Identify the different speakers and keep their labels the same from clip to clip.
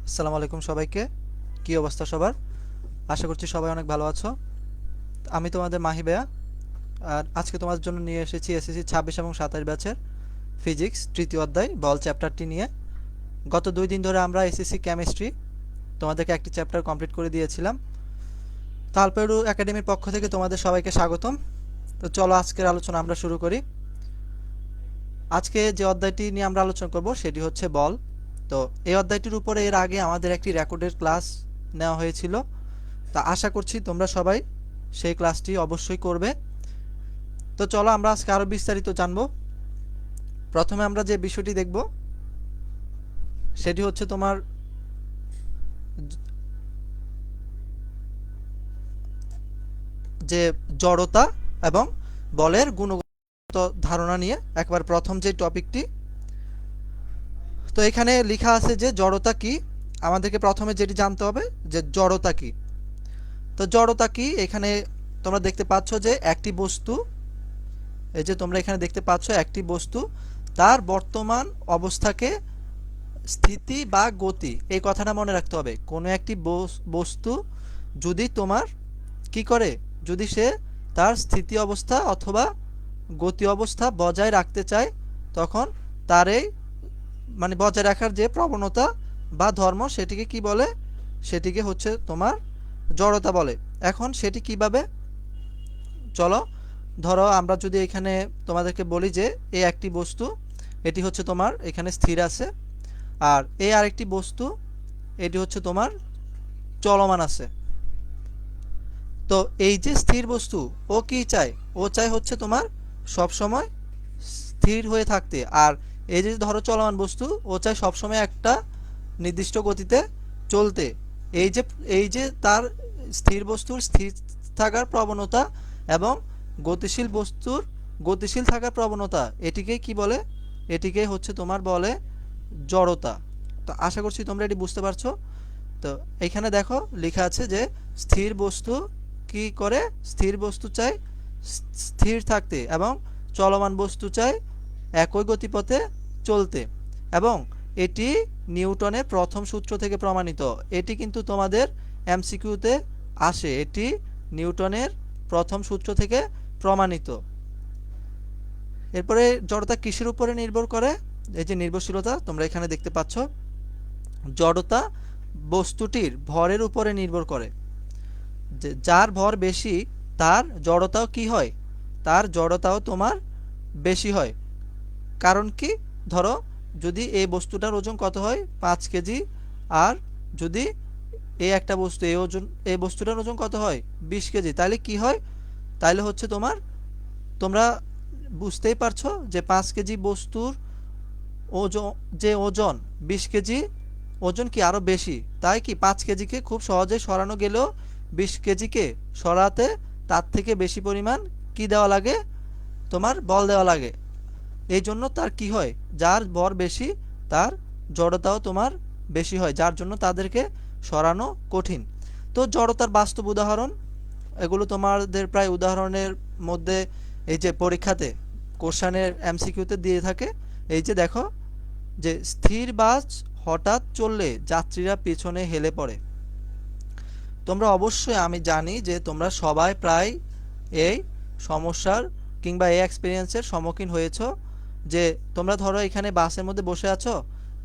Speaker 1: আসসালামু আলাইকুম সবাইকে। কি অবস্থা সবার? আশা করছি সবাই অনেক ভালো আছো। আমি তোমাদের মাহি ভাইয়া। আর আজকে তোমাদের জন্য নিয়ে এসেছি এসএসসি 26 এবং 27 ব্যাচের ফিজিক্স তৃতীয় অধ্যায় বল চ্যাপ্টারটি নিয়ে। গত 2 দিন ধরে আমরা এসএসসি কেমিস্ট্রি তোমাদেরকে একটি চ্যাপ্টার কমপ্লিট করে দিয়েছিলাম। তালপেড়ু একাডেমির পক্ষ থেকে তোমাদের সবাইকে স্বাগতম। তো চলো আজকের আলোচনা আমরা শুরু করি। আজকে যে অধ্যায়টি নিয়ে আমরা আলোচনা করব সেটি হচ্ছে বল। তো এই অধ্যায়টির উপরে এর আগে আমাদের একটি রেকর্ডের ক্লাস নেওয়া হয়েছিল। তা আশা করছি তোমরা সবাই সেই ক্লাসটি অবশ্যই করবে। তো চলো আমরা আজকে আরো বিস্তারিত জানবো। প্রথমে আমরা যে বিষয়টি দেখব সেটি হচ্ছে তোমার যে জড়তা এবং বলের গুণগত ধারণা নিয়ে একবার প্রথম যে টপিকটি। তো এখানে লেখা আছে যে জড়তা কি। আমাদেরকে প্রথমে যেটি জানতে হবে যে জড়তা কি। তো জড়তা কি এখানে তোমরা দেখতে পাচ্ছ যে একটি বস্তু, এই যে তোমরা এখানে দেখতে পাচ্ছ একটি বস্তু তার বর্তমান অবস্থাকে স্থিতি বা গতি, এই কথাটা মনে রাখতে হবে। কোনো একটি বস্তু যদি তোমার কি করে, যদি সে তার স্থিতি অবস্থা অথবা গতি অবস্থা বজায় রাখতে চায়, তখন তার এই মানে বজায় রাখার যে প্রবণতা বা ধর্ম সেটিকে কি বলে, সেটিকে হচ্ছে তোমার জড়তা বলে। এখন সেটি কিভাবে, চলো ধরো আমরা যদি এখানে তোমাদেরকে বলি যে এই একটি বস্তু, এটি হচ্ছে তোমার এখানে স্থির আছে, আর এই আরেকটি বস্তু এটি হচ্ছে তোমার চলমান আছে। তো এই যে স্থির বস্তু ও কি চায়, ও চায় হচ্ছে তোমার সব সময় স্থির হয়ে থাকতে। আর এই যে ধরো চলমান বস্তু, ও চায় সব সময় একটা নির্দিষ্ট গতিতে চলতে। এই যে তার স্থির বস্তুর স্থির থাকার প্রবণতা এবং গতিশীল বস্তুর গতিশীল থাকার প্রবণতা, এটিকে কি বলে, এটিকে হচ্ছে তোমার বলে জড়তা। তো আশা করছি তোমরা এটি বুঝতে পারছো। তো এখানে দেখো লেখা আছে যে স্থির বস্তু কি করে, স্থির বস্তু চায় স্থির থাকতে এবং চলমান বস্তু চায় একই গতিপথে চলতে। এবং এটি নিউটনের প্রথম সূত্র থেকে প্রমাণিত। এটি কিন্তু তোমাদের এমসিকিউতে আসে, এটি নিউটনের প্রথম সূত্র থেকে প্রমাণিত। এরপরে জড়তা কিসের উপরে নির্ভর করে, এই যে নির্ভরশীলতা তোমরা এখানে দেখতে পাচ্ছ। জড়তা বস্তুটির ভরের উপরে নির্ভর করে। যার ভর বেশি তার জড়তাও কি হয়, তার জড়তাও তোমার বেশি হয়। কারণ কি, ধরো যদি এই বস্তুটার ওজন কত হয় 5 কেজি, আর যদি এই একটা বস্তু এই বস্তুটার ওজন কত হয় 20 কেজি, তাহলে কি হয়, তাহলে হচ্ছে তোমার, তোমরা বুঝতেই পারছো যে 5 কেজি বস্তুর ওজন, যে ওজন 20 কেজি ওজন কি আরো বেশি। তাই কি 5 কেজিকে খুব সহজে সরানো গেলেও 20 কেজিকে সরাতে তার থেকে বেশি পরিমাণ কি দেওয়া লাগে, তোমার বল দেওয়া লাগে। এই জন্য তার কি হয়, যার ভর বেশি তার জড়তাও তোমার বেশি হয়, যার জন্য তাদেরকে সরানো কঠিন। তো জড়তার বাস্তব উদাহরণ, এগুলো তোমাদের প্রায় উদাহরণের মধ্যে এই যে পরীক্ষাতে কোশ্চেনের এমসিকিউতে দিয়ে থাকে। এই যে দেখো যে স্থির বাস হঠাৎ চললে যাত্রীরা পেছনে হেলে পড়ে। তোমরা অবশ্যই, আমি জানি যে তোমরা সবাই প্রায় এই সমস্যার কিংবা এই এক্সপিরিয়েন্সের সম্মুখীন হয়েছো। যে তোমরা ধরো এখানে বাসের মধ্যে বসে আছো,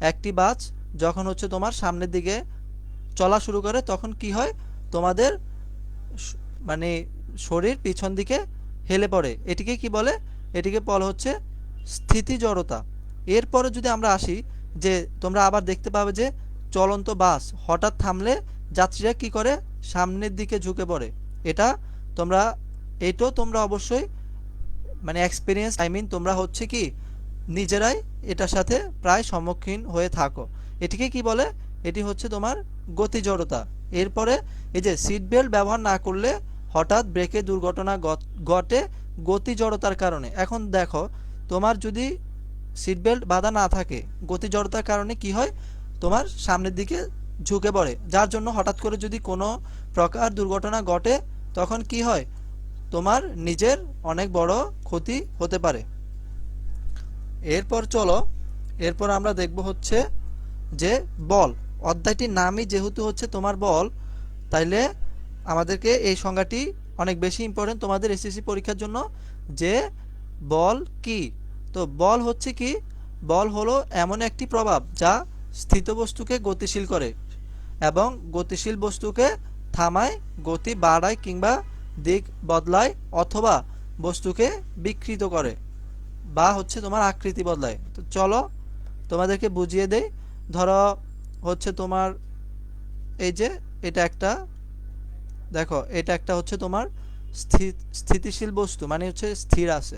Speaker 1: একটি বাস যখন হচ্ছে তোমার সামনের দিকে চলা শুরু করে, তখন কি হয়, তোমাদের মানে শরীর পিছন দিকে হেলে পড়ে। এটিকে কি বলে, এটিকে বলা হচ্ছে স্থিতি জড়তা। এরপরে যদি আমরা আসি, যে তোমরা আবার দেখতে পাবে যে চলন্ত বাস হঠাৎ থামলে যাত্রীরা কি করে, সামনের দিকে ঝুঁকে পড়ে। এটা তোমরা, এটাও তোমরা অবশ্যই মানে এক্সপিরিয়েন্স, আই মিন তোমরা হচ্ছে কি নিজেরাই এটার সাথে প্রায় সম্মুখীন হয়ে থাকো। এটিকে কি বলে, এটি হচ্ছে তোমার গতি জড়তা। এরপরে এই যে সিট বেল্ট ব্যবহার না করলে হঠাৎ ব্রেকে দুর্ঘটনা ঘটে গতি জড়তার কারণে। এখন দেখো তোমার যদি সিট বেল্ট বাঁধা না থাকে, গতি জড়তার কারণে কি হয়, তোমার সামনের দিকে ঝুঁকে পড়ে, যার জন্য হঠাৎ করে যদি কোনো প্রকার দুর্ঘটনা ঘটে, তখন কি হয়, তোমার নিজের অনেক বড় ক্ষতি হতে পারে। এরপর চলো, এরপর আমরা দেখব হচ্ছে যে বল অধ্যায়টির নামই যেহেতু হচ্ছে তোমার বল, তাইলে আমাদেরকে এই সংজ্ঞাটি অনেক বেশি ইম্পর্টেন্ট তোমাদের এসএসসি পরীক্ষার জন্য, যে বল কি। তো বল হচ্ছে কি, বল হলো এমন একটি প্রভাব যা স্থিত বস্তুকে গতিশীল করে এবং গতিশীল বস্তুকে থামায়, গতি বাড়ায় কিংবা দিক বদলায়, অথবা বস্তুকে বিকৃত করে বা হচ্ছে তোমার আকৃতি বদলায়। তো চলো তোমাদেরকে বুঝিয়ে দেই। ধরো হচ্ছে তোমার এই যে এটা একটা, দেখো এটা একটা হচ্ছে তোমার স্থিতিশীল বস্তু, মানে হচ্ছে স্থির আছে।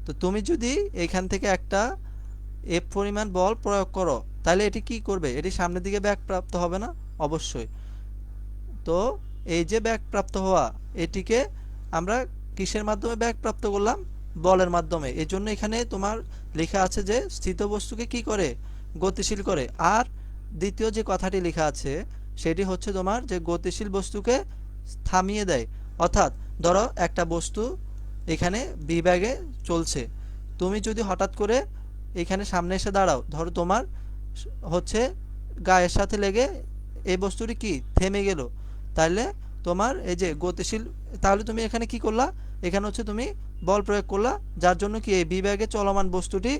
Speaker 1: তো তুমি যদি এখান থেকে একটা এফ পরিমাণ বল প্রয়োগ করো, তাহলে এটি কি করবে? এটি সামনের দিকে ব্যাক প্রাপ্ত হবে না? অবশ্যই। তো এই যে ব্যাক প্রাপ্ত হওয়া, এটিকে আমরা কিসের মাধ্যমে ব্যাক প্রাপ্ত করলাম? বলের মাধ্যমে। এই জন্য এখানে তোমার লেখা আছে যে স্থিত বস্তুকে কি করে? গতিশীল করে। আর দ্বিতীয় যে কথাটি লেখা আছে সেটি হচ্ছে তোমার যে গতিশীল বস্তুকে থামিয়ে দেয়। অর্থাৎ ধরো একটা বস্তু এখানে বিভাগে চলছে, তুমি যদি হঠাৎ করে এখানে সামনে এসে দাঁড়াও, ধরো তোমার হচ্ছে গায়ের সাথে লেগে এই বস্তুটি কি থেমে গেল, তাহলে তোমার এই যে গতিশীল, তাহলে তুমি এখানে কি করলা? এখানে হচ্ছে তুমি বল প্রয়োগ করলা, যার জন্য কি এই বিভাগে চলমান বস্তুটি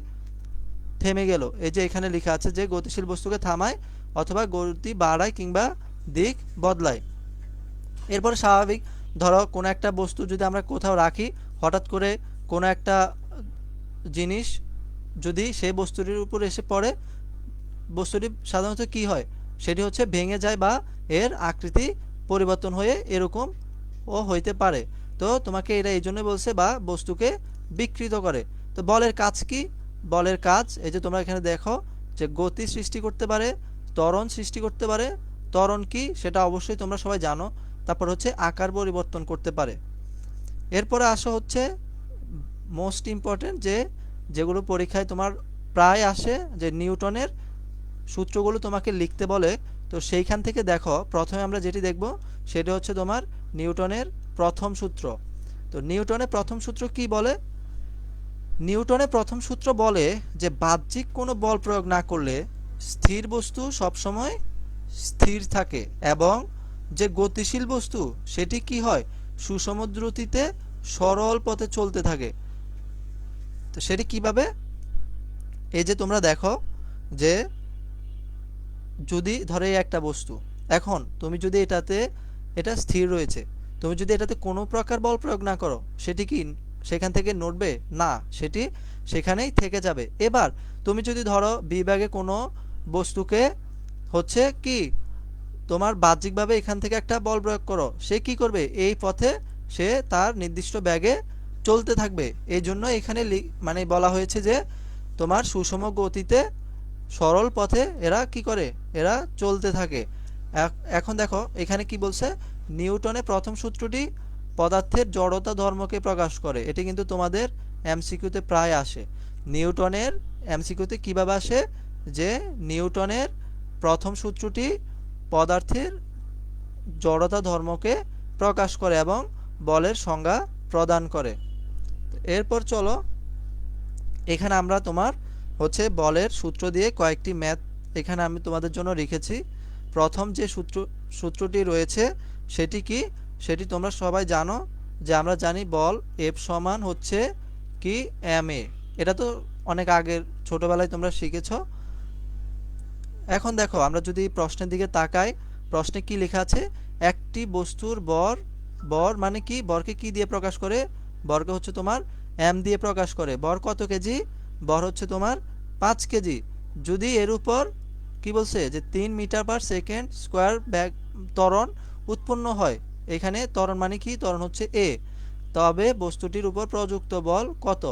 Speaker 1: থেমে গেল। এই যে এখানে লেখা আছে যে গতিশীল বস্তুকে থামায় অথবা গতি বাড়ায় কিংবা দিক বদলায়। এরপরে স্বাভাবিক, ধরো কোনো একটা বস্তু যদি আমরা কোথাও রাখি, হঠাৎ করে কোনো একটা জিনিস যদি সেই বস্তুটির উপর এসে পড়ে, বস্তুটি সাধারণত কি হয়? সেটি হচ্ছে ভেঙে যায় বা এর আকৃতি পরিবর্তন হয়ে এরকম ও হইতে পারে। তো তোমাকে এটা এই জন্য বলছে, বা বস্তুকে বিকৃত করে। তো বলের কাজ কি? বলের কাজ এই যে তোমরা এখানে দেখো যে গতি সৃষ্টি করতে পারে, ত্বরণ সৃষ্টি করতে পারে। ত্বরণ কি সেটা অবশ্যই তোমরা সবাই জানো। তারপর হচ্ছে আকার পরিবর্তন করতে পারে। এরপরে আসো হচ্ছে মোস্ট ইম্পর্টেন্ট, যে যেগুলো পরীক্ষায় তোমার প্রায় আসে, যে নিউটনের সূত্রগুলো তোমাকে লিখতে বলে। তো সেইখান থেকে দেখো প্রথমে আমরা যেটি দেখব সেটা হচ্ছে তোমার নিউটনের প্রথম সূত্র। তো নিউটনের প্রথম সূত্র কি বলে? নিউটনের প্রথম সূত্র বলে যে বাহ্যিক কোনো বল প্রয়োগ না করলে স্থির বস্তু সবসময় স্থির থাকে এবং যে গতিশীল বস্তু সেটি কি হয়? সুষম দ্রুতিতে সরল পথে চলতে থাকে। তো সেটি কিভাবে? এই যে তোমরা দেখো যে যদি ধরে একটা বস্তু, এখন তুমি যদি এটা স্থির রয়েছে, তুমি যদি এটাতে কোনো প্রকার বল প্রয়োগ না করো, সেটি কি সেখান থেকে নড়বে? না, সেটি সেখানেই থেকে যাবে। এবার তুমি যদি ধরো বিভাগে কোনো বস্তুকে হচ্ছে কি তোমার বাহ্যিকভাবে এখান থেকে একটা বল প্রয়োগ করো, সে কি করবে? এই পথে সে তার নির্দিষ্ট বেগে চলতে থাকবে। এই জন্য এখানে মানে বলা হয়েছে যে তোমার সুষম গতিতে সরল পথে এরা কি করে? এরা চলতে থাকে। এখন দেখো এখানে কি বলছে, নিউটনের প্রথম সূত্রটি পদার্থের জড়তা ধর্মকে প্রকাশ করে। এটি কিন্তু তোমাদের এমসিকিউতে প্রায় আসে। নিউটনের এমসিকিউতে কিভাবে আসে, যে নিউটনের প্রথম সূত্রটি পদার্থের জড়তা ধর্মকে প্রকাশ করে এবং বলের সংজ্ঞা প্রদান করে। এরপর চলো এখানে আমরা তোমার হচ্ছে বলের সূত্র দিয়ে কয়েকটি ম্যাথ এখানে আমি তোমাদের জন্য রেখেছি। প্রথম যে সূত্রটি রয়েছে সেটি কি? সেটি তোমরা সবাই জানো, যে আমরা জানি বল এফ সমান হচ্ছে কি এম এ। এটা তো অনেক আগের ছোটবেলায় তোমরা শিখেছ। এখন দেখো আমরা যদি প্রশ্নের দিকে তাকাই, প্রশ্নে কি লেখা আছে? একটি বস্তুর বর মানে কি? বরকে কি দিয়ে প্রকাশ করে? বরকে হচ্ছে তোমার এম দিয়ে প্রকাশ করে। বর কত কেজি? বর হচ্ছে তোমার 5 কেজি। যদি এর উপর কি বলছে যে 3 মিটার পার সেকেন্ড স্কোয়ার ব্যাগ ত্বরণ উৎপন্ন হয়, এখানে ত্বরণ মানে কি? ত্বরণ হচ্ছে এ, তবে বস্তুটির উপর প্রযুক্ত বল কত?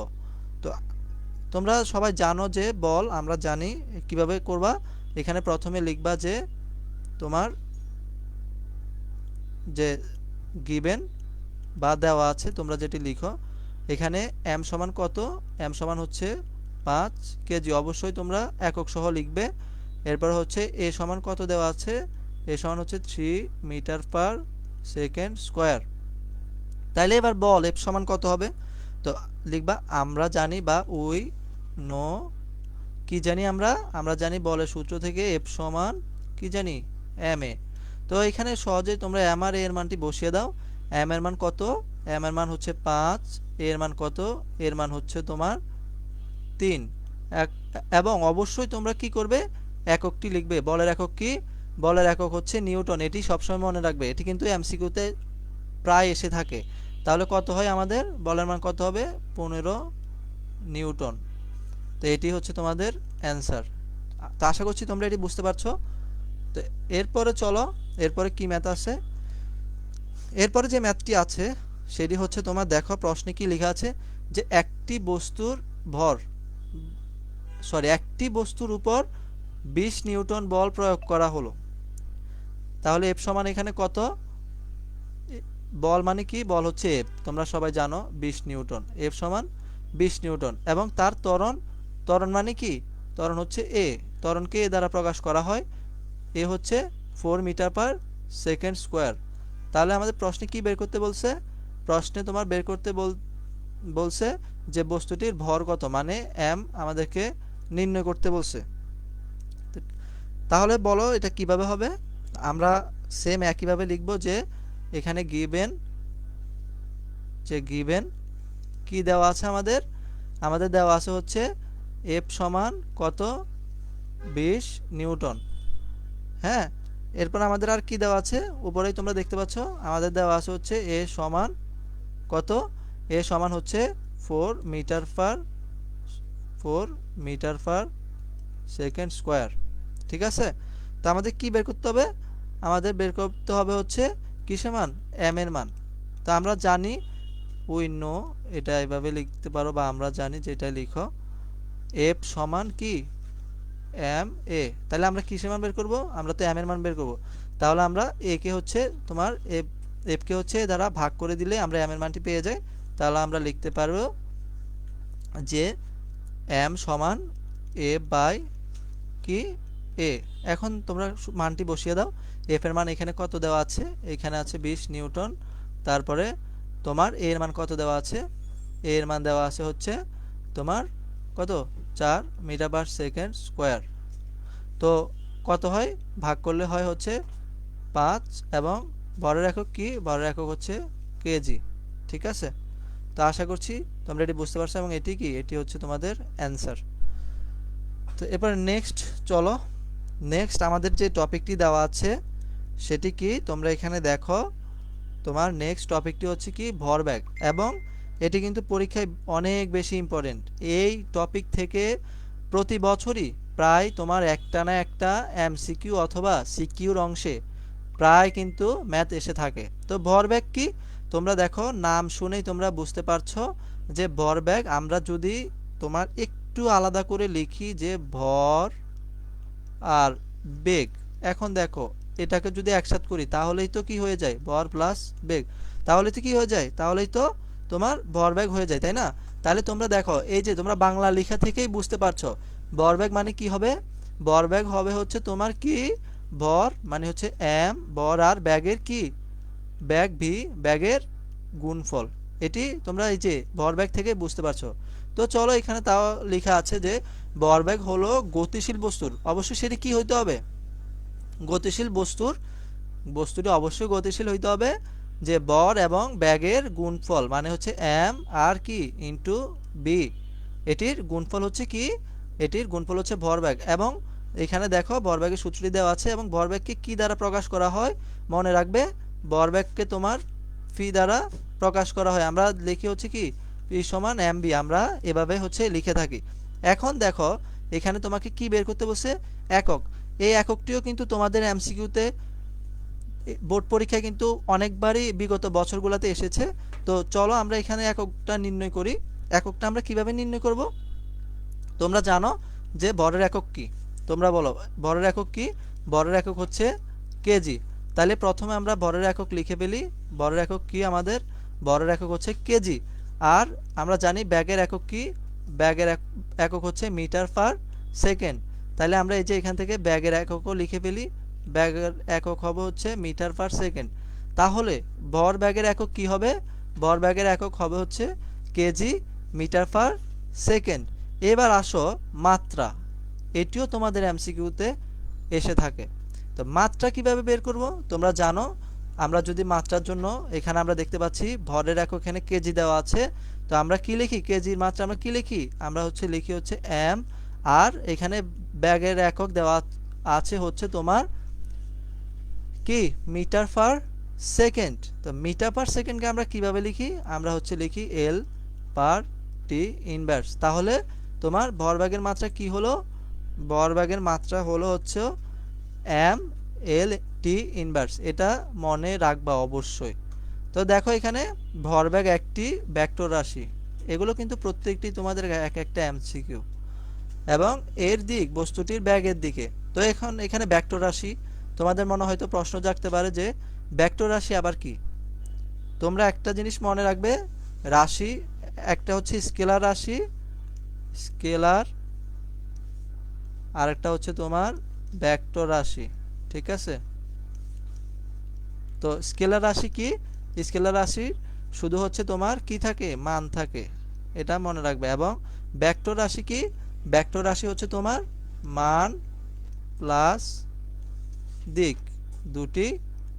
Speaker 1: তো তোমরা সবাই জানো যে বল আমরা জানি কিভাবে করবা। এখানে প্রথমে লিখবা যে তোমার যে গিভেন বা দেওয়া আছে, তোমরা যেটি লিখো এখানে এম সমান কত? এম সমান হচ্ছে 5 কেজি। অবশ্যই তোমরা একক সহ লিখবে। এরপর হচ্ছে এ সমান কত দেওয়া আছে? এ সমান হচ্ছে 3 মিটার পার সেকেন্ড স্কোয়ার। তাইলে এবার বল এফ সমান কত হবে? তো লিখবা আমরা জানি বা উই নো, কি জানি আমরা? আমরা জানি বলের সূত্র থেকে এফ সমান কি জানি এম এ। তো এখানে সহজেই তোমরা এম আর এ এর মানটি বসিয়ে দাও। এম এর মান কত? এম এর মান হচ্ছে 5, এর মান কত? এর মান হচ্ছে তোমার 3। এবং অবশ্যই তোমরা কি করবে? এককটি লিখবে। বলের একক কি? বলের একক হচ্ছে নিউটন। এটি সবসময় মনে রাখবে, এটি কিন্তু এমসিকিউতে প্রায় এসে থাকে। তাহলে কত হয় আমাদের? বলের মান কত হবে? 15 নিউটন। তো এটি হচ্ছে তোমাদের অ্যান্সার। তো আশা করছি তোমরা এটি বুঝতে পারছো। তো এরপরে চলো, এরপরে কি ম্যাথ আছে? এরপরে যে ম্যাথটি আছে সেটি হচ্ছে তোমার দেখো প্রশ্নে কি লেখা আছে যে একটি বস্তুর উপর 20 নিউটন বল প্রয়োগ করা হলো। তাহলে এফ সমান এখানে কত? বল মানে কি? বল হচ্ছে এফ, তোমরা সবাই জানো 20 নিউটন। এফ সমান 20 নিউটন এবং তার ত্বরণ মানে কি? ত্বরণ হচ্ছে এ। ত্বরণকে এ দ্বারা প্রকাশ করা হয়। এ হচ্ছে 4 মিটার পার সেকেন্ড স্কোয়ার। তাহলে আমাদের প্রশ্নে কি বের করতে বলছে? প্রশ্নে তোমার বের করতে বলছে যে বস্তুটির ভর কত, মানে এম আমাদেরকে নির্ণয় করতে বলছে। তাহলে বলো এটা কিভাবে হবে? আমরা সেম একইভাবে লিখব যে এখানে গিভেন কি দেওয়া আছে আমাদের দেওয়া আছে হচ্ছে এফ সমান কত? 20 নিউটন। হ্যাঁ, এরপর আমাদের আর কি দেওয়া আছে? উপরেই তোমরা দেখতে পাচ্ছ আমাদের দেওয়া আছে হচ্ছে এ সমান কত? এ সমান হচ্ছে 4 মিটার পার সেকেন্ড স্কোয়ার। ঠিক আছে? তো আমাদের কি বের করতে হবে? আমাদের বের করতে হবে হচ্ছে কিসের মান? এম এর মান। তো আমরা জানি, উই নো, এটা এভাবে লিখতে পারো বা আমরা জানি যে এটা লিখো এফ সমান কি? M A. তাহলে আমরা কিসের মান বের করব? আমরা তো এম এর মান বের করব। তাহলে আমরা এ কে হচ্ছে তোমার এফ কে হচ্ছে দ্বারা ভাগ করে দিলে আমরা এম এর মানটি পেয়ে যাই। তাহলে আমরা লিখতে পারবো যে এম সমান এ বাই কি? এ। এখন তোমরা মানটি বসিয়ে দাও। এফ এর মান এখানে কত দেওয়া আছে? এখানে আছে 20 নিউটন। তারপরে তোমার এ এর মান কত দেওয়া আছে? এ এর মান দেওয়া আছে হচ্ছে তোমার কত? 4 মিটার পার সেকেন্ড স্কোয়ার। তো কত হয়? ভাগ করলে হয় হচ্ছে 5 এবং ভরের একক কি? ভরের একক হচ্ছে কেজি। ঠিক আছে? তো আশা করছি তোমরা এটি বুঝতে পারছো এবং এটি কি? এটি হচ্ছে তোমাদের অ্যান্সার। তো এবার নেক্সট চলো। নেক্সট আমাদের যে টপিকটি দেওয়া আছে সেটি কি? তোমরা এখানে দেখো তোমার নেক্সট টপিকটি হচ্ছে কি? ভরবেগ। এবং এটি কিন্তু পরীক্ষায় অনেক বেশি ইম্পর্টেন্ট। এই টপিক থেকে প্রতি বছরই প্রায় তোমার একটা না একটা এমসিকিউ অথবা সিকিউর অংশে প্রায় কিন্তু ম্যাথ এসে থাকে। তো ভরবেগ কি? তোমরা দেখো নাম শুনেই তোমরা বুঝতে পারছো যে ভরবেগ আমরা যদি তোমার একটু আলাদা করে লিখি যে ভর আর বেগ। এখন দেখো এটাকে যদি একসাথ করি তাহলেই তো কি হয়ে যায়? ভর প্লাস বেগ। তাহলে তো কি হয়ে যায়? তাহলেই তো তোমার ভরবেগ হয়ে যায়, তাই না? তাহলে তোমরা দেখো এই যে তোমরা বাংলা লেখা থেকেই বুঝতে পারছো ভরবেগ মানে কি হবে? ভরবেগ হবে হচ্ছে তোমার কি? ভর মানে হচ্ছে এম, ভর আর ব্যাগের কি? ব্যাগ ভি, ব্যাগের গুণফল। এটি তোমরা এই যে ভরবেগ থেকে বুঝতে পারছো। তো চলো এখানে তাও লেখা আছে যে ভরবেগ হলো গতিশীল বস্তুর, অবশ্যই সেটি কি হইতে হবে? গতিশীল বস্তুটি অবশ্যই গতিশীল হইতে হবে যে ভর এবং ব্যাগের গুণফল মানে হচ্ছে এম আর কি ইন্টু বি। এটির গুণফল হচ্ছে কি? এটির গুণফল হচ্ছে ভরবেগ। এবং এখানে দেখো ভরবেগের সূত্রটি দেওয়া আছে এবং ভরবেগকে কি দ্বারা প্রকাশ করা হয়? মনে রাখবে ভরবেগকে তোমার ফি দ্বারা প্রকাশ করা হয়। আমরা লিখি হচ্ছে কি? পি সমান এম বি, আমরা এভাবে হচ্ছে লিখে থাকি। এখন দেখো এখানে তোমাকে কি বের করতে বলছে? একক। এই এককটিও কিন্তু তোমাদের এমসিকিউতে বোর্ড পরীক্ষায় কিন্তু অনেকবারই বিগত বছরগুলোতে এসেছে। তো চলো আমরা এখানে এককটা নির্ণয় করি। এককটা আমরা কিভাবে নির্ণয় করব? তোমরা জানো যে ভরের একক কি? তোমরা বলো ভরের একক কি? ভরের একক হচ্ছে কেজি। তাহলে প্রথমে আমরা ভরের একক লিখে ফেলি। ভরের একক কি আমাদের? ভরের একক হচ্ছে কেজি। আর আমরা জানি ব্যাগের একক কি? ব্যাগের একক হচ্ছে মিটার পার সেকেন্ড। তাহলে আমরা এই যে এখান থেকে ব্যাগের এককও লিখে ফেলি। ব্যাগের একক হবে হচ্ছে মিটার পার সেকেন্ড। তাহলে ভর ব্যাগের একক কি হবে? ভর ব্যাগের একক হবে হচ্ছে কেজি মিটার পার সেকেন্ড। এবার আসো মাত্রা। এটিও তোমাদের এমসিকিউতে এসে থাকে। তো মাত্রা কিভাবে বের করব? তোমরা জানো, আমরা যদি মাত্রার জন্য এখানে আমরা দেখতে পাচ্ছি ভরের একক এখানে কেজি দেওয়া আছে। তো আমরা কি লিখি? কেজির মাত্রা আমরা কি লিখি? আমরা লিখি এম। আর এখানে ব্যাগের একক দেওয়া আছে তোমার কি? Metre per second. তো মিটার পার সেকেন্ডকে আমরা কিভাবে লিখি? আমরা লিখি এল পার টি ইনভার্স। তাহলে তোমার ভরবেগের মাত্রা কি হলো? ভরবেগের মাত্রা হলো এম এল টি ইনভার্স। এটা মনে রাখবা অবশ্যই। তো দেখো এখানে ভরবেগ একটি ভেক্টর রাশি। এগুলো কিন্তু প্রত্যেকটি তোমাদের এক একটা এমসিকিউ, এবং এর দিক বস্তুটির ব্যাগের দিকে। তো এখন এখানে ভেক্টর রাশি, তোমাদের মনে হয়তো প্রশ্ন জাগতে পারে যে ভেক্টর রাশি আবার কি? তোমরা একটা জিনিস মনে রাখবে, রাশি একটা স্কেলার রাশি, স্কেলার, আর একটা তোমার ভেক্টর রাশি। ঠিক আছে? তো স্কেলার রাশি কি? স্কেলার রাশি শুধু তোমার কি থাকে? মান থাকে, এটা মনে রাখবে। এবং ভেক্টর রাশি কি? ভেক্টর রাশি তোমার মান প্লাস দিক দুটি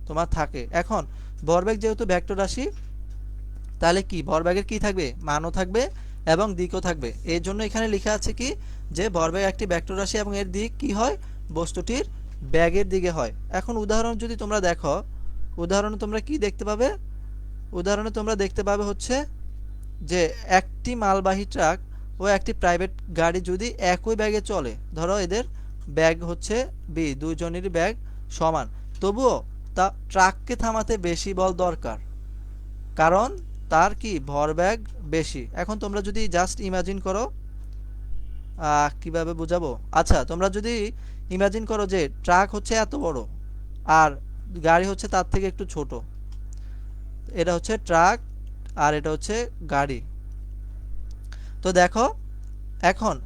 Speaker 1: তোমার থাকে। এখন ভরবেগ যেহেতু ভেক্টর রাশি, তাহলে কি ভরবেগের কি থাকবে? মানও থাকবে এবং দিকও থাকবে। এর জন্য এখানে লেখা আছে কি যে ভরবেগ একটি ভেক্টর রাশি এবং এর দিক কি হয়? বস্তুটির ব্যাগের দিকে হয়। এখন উদাহরণ যদি তোমরা দেখো, উদাহরণে তোমরা কি দেখতে পাবে? উদাহরণে তোমরা দেখতে পাবে যে একটি মালবাহী ট্রাক ও একটি প্রাইভেট গাড়ি যদি একই ব্যাগে চলে, ধরো এদের ব্যাগ বি, দুইজনেরই ব্যাগ সমান, তবুও তা ট্রাককে থামাতে বেশি বল দরকার, কারণ তার কি? ভরবেগ বেশি। এখন তোমরা যদি জাস্ট ইমাজিন করো, কিভাবে বুঝাবো? আচ্ছা, তোমরা যদি ইমাজিন করো যে ট্রাক এত বড় আর গাড়ি তার থেকে একটু ছোট। এটা ট্রাক আর এটা গাড়ি। তো দেখো এখন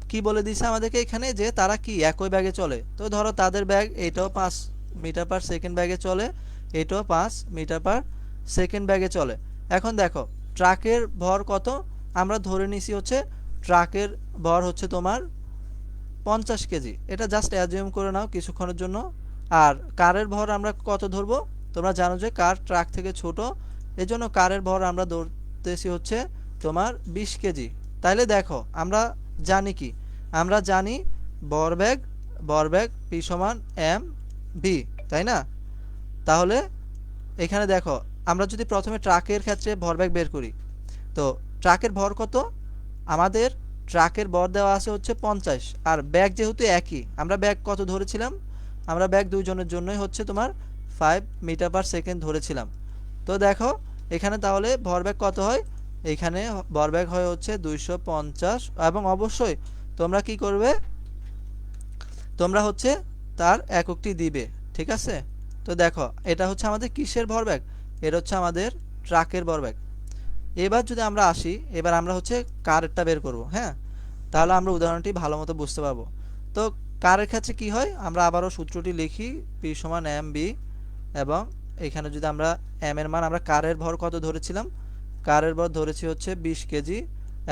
Speaker 1: কি বলে দিছে আমাদেরকে এখানে, যে তারা কি একই ব্যাগে চলে। তো ধরো তাদের ব্যাগ এটাও 5 মিটার পার সেকেন্ড ব্যাগে চলে, এটাও 5 মিটার পার সেকেন্ড ব্যাগে চলে। এখন দেখো ট্রাকের ভর কত? আমরা ধরে নিছি ট্রাকের ভর তোমার 50 কেজি। এটা জাস্ট অ্যাজিউম করে নাও কিছুক্ষণের জন্য। আর কারের ভর আমরা কত ধরবো? তোমরা জানো যে কার ট্রাক থেকে ছোট, এজন্য কারের ভর আমরা ধরতেছি তোমার 20 কেজি। তাইলে দেখো আমরা জানি কি? আমরা জানি ভরবেগ, ভরবেগ পি সমান এম ভি, তাই না? তাহলে এখানে দেখো আমরা যদি প্রথমে ট্রাকের ক্ষেত্রে ভরবেগ বের করি, তো ট্রাকের ভর কত? আমাদের ট্রাকের ভর দেওয়া আছে 50, আর ব্যাগ যেহেতু একই, আমরা ব্যাগ কত ধরেছিলাম? আমরা ব্যাগ দুইজনের জন্যই তোমার 5 মিটার পার সেকেন্ড ধরেছিলাম। তো দেখো এখানে তাহলে ভরবেগ কত হয়? এখানে ভরবেগ হয় 250, এবং অবশ্যই তোমরা কি করবে? তোমরা তার এককটি দিবে। ঠিক আছে? তো দেখো এটা আমাদের কিসের ভরবেগ? এটা আমাদের ট্রাকের ভরবেগ। এবার যদি আমরা আসি, এবার আমরা কারেরটা বের করব। হ্যাঁ, তাহলে আমরা উদাহরণটি ভালো মতো বুঝতে পারবো। তো কারের ক্ষেত্রে কি হয়? আমরা আবারও সূত্রটি লিখি, পি সমান এম বি, এবং এখানে যদি আমরা এম এর মান, আমরা কারের ভর কত ধরেছিলাম? কারের ভর ধরেছি 20 কেজি,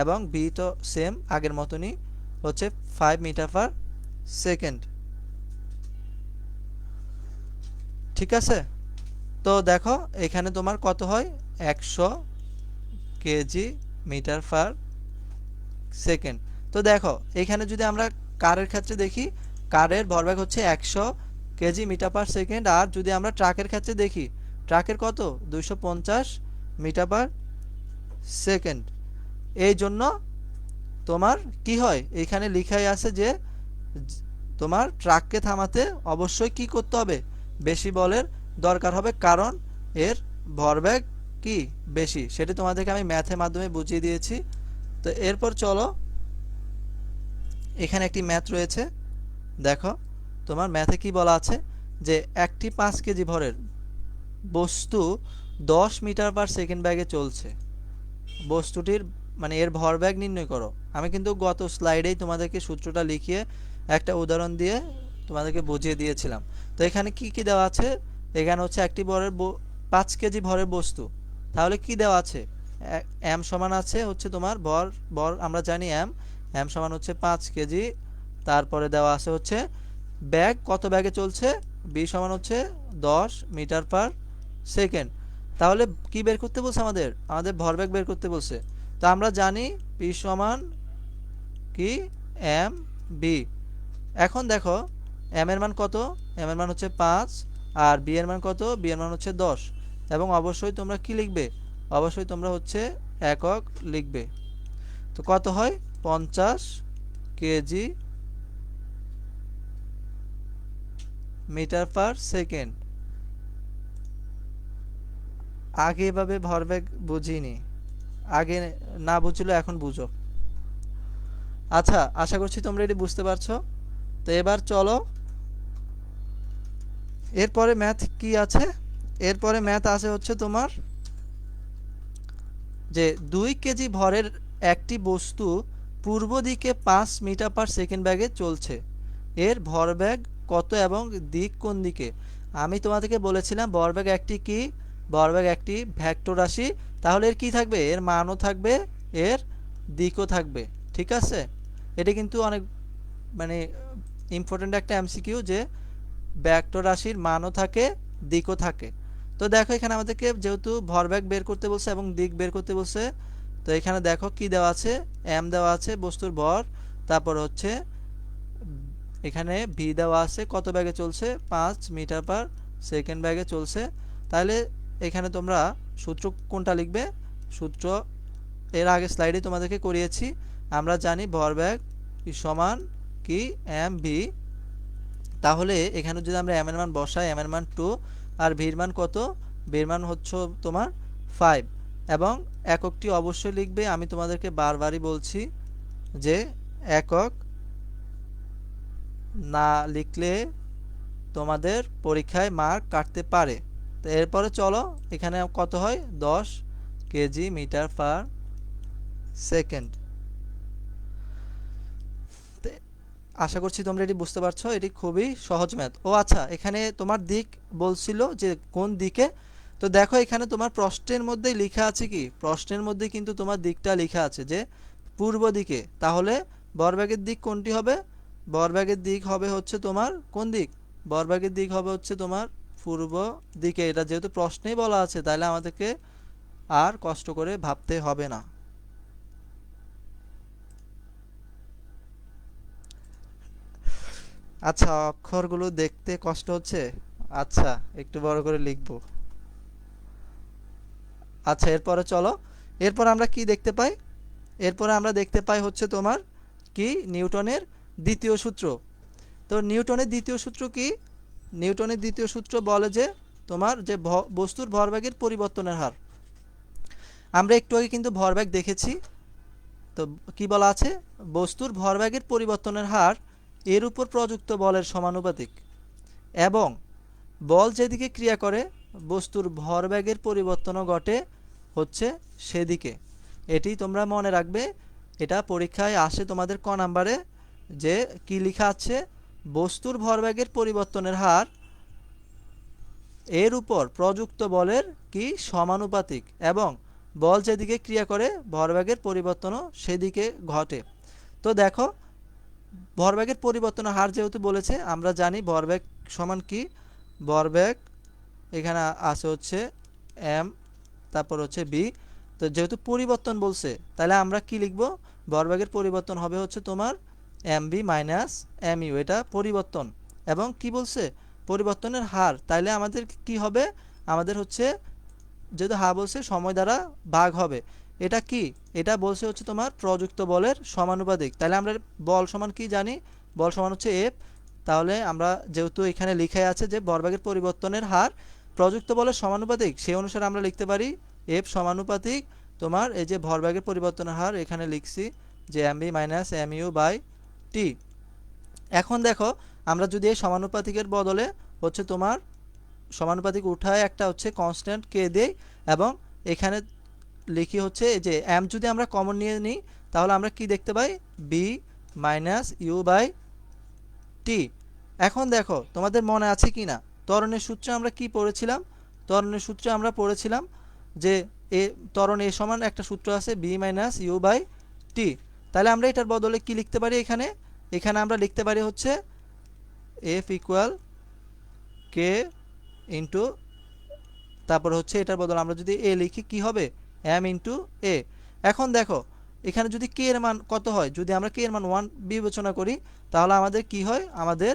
Speaker 1: এবং বি তো সেম আগের মতনই 5 মিটার পার সেকেন্ড। ঠিক আছে? তো দেখো এখানে তোমার কত হয়? 100 কেজি মিটার পার সেকেন্ড। তো দেখো এখানে যদি আমরা কারের ক্ষেত্রে দেখি, কারের ভরবেগ 100 কেজি মিটার পার সেকেন্ড। আর যদি আমরা ট্রাকের ক্ষেত্রে দেখি, ট্রাকের কত? 250 মিটার পার সেকেন্ড। এই জন্য তোমার কি হয়? এখানে লেখাই আছে যে তোমার ট্রাককে থামাতে অবশ্যই কি করতে হবে? বেশি বলের দরকার হবে, কারণ এর ভরবেগ কি? বেশি। সেটা তোমাদেরকে আমি ম্যাথের মাধ্যমে বুঝিয়ে দিয়েছি। তো এরপর চলো, এখানে একটি ম্যাথ রয়েছে। দেখো তোমার ম্যাথে কি বলা আছে, যে একটি 5 কেজি ভরের বস্তু 10 মিটার পার সেকেন্ড ব্যাগে চলছে। বস্তুটির মানে এর ভরবেগ নির্ণয় করো। আমি কিন্তু গত স্লাইডেই তোমাদেরকে সূত্রটা লিখিয়ে একটা উদাহরণ দিয়ে তোমাদেরকে বুঝিয়ে দিয়েছিলাম। তো এখানে কি কি দেওয়া আছে? এখানে একটি 5 কেজি ভরের বস্তু। তাহলে কি দেওয়া আছে? এম সমান আছে তোমার ভর আমরা জানি এম সমান 5 কেজি। তারপরে দেওয়া আছে ব্যাগ কত ব্যাগে চলছে? বি সমান হচ্ছে 10 মিটার পার সেকেন্ড। তাহলে কি বের করতে বলছে আমাদের? আমাদের ভরবেগ বের করতে বলছে। তো আমরা জানি পি সমান কি এম বি। এখন দেখো এম এর মান কত? এম এর মান হচ্ছে 5 আর বি এর মান কত? বি এর মান হচ্ছে 10। এবং অবশ্যই তোমরা কি লিখবে? অবশ্যই তোমরা হচ্ছে একক লিখবে। তো কত হয়? 50 কেজি মিটার পার সেকেন্ড। আগে এভাবে ভরবেগ বুঝিনি, আগে না বুঝলে এখন বুঝো। আচ্ছা, আশা করছি তোমরা এটি বুঝতে পারছো। তো এবার চলো, এরপরে ম্যাথ কি আছে? এরপরে ম্যাথ আছে হচ্ছে তোমার যে 2 কেজি ভরের একটি বস্তু পূর্ব দিকে 5 মিটার পার সেকেন্ড বেগে চলছে, এর ভরবেগ কত এবং দিক কোন দিকে? আমি তোমাদেরকে বলেছিলাম ভরবেগ একটি কি? ভরবেগ একটি ভেক্টর রাশি। তাহলে এর কি থাকবে? এর মানও থাকবে, এর দিকও থাকবে। ঠিক আছে, এটা কিন্তু অনেক মানে ইম্পর্টেন্ট একটা এমসিকিউ যে ভেক্টর রাশির মানও থাকে, দিকও থাকে। তো দেখো এখানে আমাদেরকে যেহেতু ভরবেগ বের করতে বলছে এবং দিক বের করতে বলছে, তো এখানে দেখো কি দেওয়া আছে? এম দেওয়া আছে বস্তুর ভর, তারপর হচ্ছে এখানে ভি দেওয়া আছে কত বেগে চলছে? 5 মিটার পার সেকেন্ড বেগে চলছে। তাহলে এখানে তোমরা সূত্র কোনটা লিখবে? সূত্র এর আগে স্লাইডে তোমাদেরকে করিয়েছি। আমরা জানি ভরবেগ সমান কি এম ভি। তাহলে এখানে যদি আমরা এম এর মান বসাই, এম এর মান 2 আর ভির মান কত? ভির মান হচ্ছে তোমার 5। এবং এককটি অবশ্যই লিখবে। আমি তোমাদেরকে বারবারই বলছি যে একক না লিখলে তোমাদের পরীক্ষায় মার্ক কাটতে পারে। তো এরপরে চলো এখানে কত হয়? 10 কেজি মিটার পার সেকেন্ড। আশা করছি তোমরা এটি বুঝতে পারছো, এটি খুবই সহজ ম্যাথ। ও আচ্ছা, এখানে তোমার দিক বলছিল যে কোন দিকে। তো দেখো এখানে তোমার প্রশ্নের মধ্যে লেখা আছে কি? প্রশ্নের মধ্যে কিন্তু তোমার দিকটা লেখা আছে যে পূর্ব দিকে। তাহলে বরব্যাগের দিক কোনটি হবে? বরব্যাগের দিক হবে হচ্ছে তোমার কোন দিক? বরব্যাগের দিক হবে হচ্ছে তোমার পূর্ব দিকে। এটা যেহেতু প্রশ্নেই বলা আছে, তাহলে আমাদেরকে আর কষ্ট করে ভাবতে হবে না। আচ্ছা, অক্ষরগুলো দেখতে কষ্ট হচ্ছে। আচ্ছা, একটু বড় করে লিখবো। আচ্ছা, এরপরে চলো, এরপর আমরা কি দেখতে পাই? এরপরে আমরা দেখতে পাই হচ্ছে তোমার কি? নিউটনের দ্বিতীয় সূত্র। তো নিউটনের দ্বিতীয় সূত্র কি? নিউটনের দ্বিতীয় সূত্র বলে যে তোমার যে বস্তুর ভরবেগের পরিবর্তনের হার। আমরা একটু আগে কিন্তু ভরবেগ দেখেছি। তো কি বলা আছে? বস্তুর ভরবেগের পরিবর্তনের হার এর উপর প্রযুক্ত বলের সমানুপাতিক এবং বল যেদিকে ক্রিয়া করে বস্তুর ভরবেগের পরিবর্তনও ঘটে হচ্ছে সেদিকে। এটি তোমরা মনে রাখবে। এটা পরীক্ষায় আসে তোমাদের ক নাম্বারে, যে কি লেখা আছে? বস্তুর ভরবেগের পরিবর্তনের হার এর উপর প্রযুক্ত বলের কি সমানুপাতিক এবং বল যেদিকে ক্রিয়া করে ভরবেগের পরিবর্তনও সেদিকে ঘটে। তো দেখো ভরবেগের পরিবর্তনের হার যেহেতু বলেছে, আমরা জানি ভরবেগ সমান কি? ভরবেগ এখানে আছে হচ্ছে এম, তারপর হচ্ছে বি। তো যেহেতু পরিবর্তন বলছে, তাহলে আমরা কি লিখব? ভরবেগের পরিবর্তন হবে হচ্ছে তোমার M B minus M U. এটা পরিবর্তন এবং কি বলছে? পরিবর্তনের হার। তাইলে আমাদের কি হবে? আমাদের হচ্ছে যেহেতু হার বলছে সময় দ্বারা ভাগ হবে। এটা কি? এটা বলছে হচ্ছে তোমার প্রযুক্ত বলের সমানুপাতিক। তাহলে আমরা বল সমান কি জানি? বল সমান হচ্ছে এফ। তাহলে আমরা যেহেতু এখানে লিখাই আছে যে ভরবেগের পরিবর্তনের হার প্রযুক্ত বলের সমানুপাতিক, সেই অনুসারে আমরা লিখতে পারি এফ সমানুপাতিক তোমার এই যে ভরবেগের পরিবর্তনের হার, এখানে লিখছি যে M B minus M U by T. এখন দেখো আমরা যদি এই সমানুপাতিকের বদলে হচ্ছে তোমার সমানুপাতিক উঠায় একটা হচ্ছে কনস্ট্যান্ট কে দেই এবং এখানে লিখি হচ্ছে যে এম যদি আমরা কমন নিয়ে নিই, তাহলে আমরা কি দেখতে পাই? B minus U by T. এখন দেখো তোমাদের মনে আছে কি না, ত্বরণের সূত্রে আমরা কি পড়েছিলাম? ত্বরণের সূত্রে আমরা পড়েছিলাম যে এ ত্বরণ এ সমান একটা সূত্র আছে বি মাইনাস ইউ বাই টি। তাহলে আমরা এটার বদলে কি লিখতে পারি? এখানে এখানে আমরা লিখতে পারি হচ্ছে এফ ইকুয়াল কে ইন্টু তারপরে হচ্ছে এটার বদলে আমরা যদি এ লিখি কি হবে এম ইন্টু এ। এখন দেখো এখানে যদি কে এর মান কত হয়, যদি আমরা কে এর মান 1 বিবেচনা করি তাহলে আমাদের কি হয়, আমাদের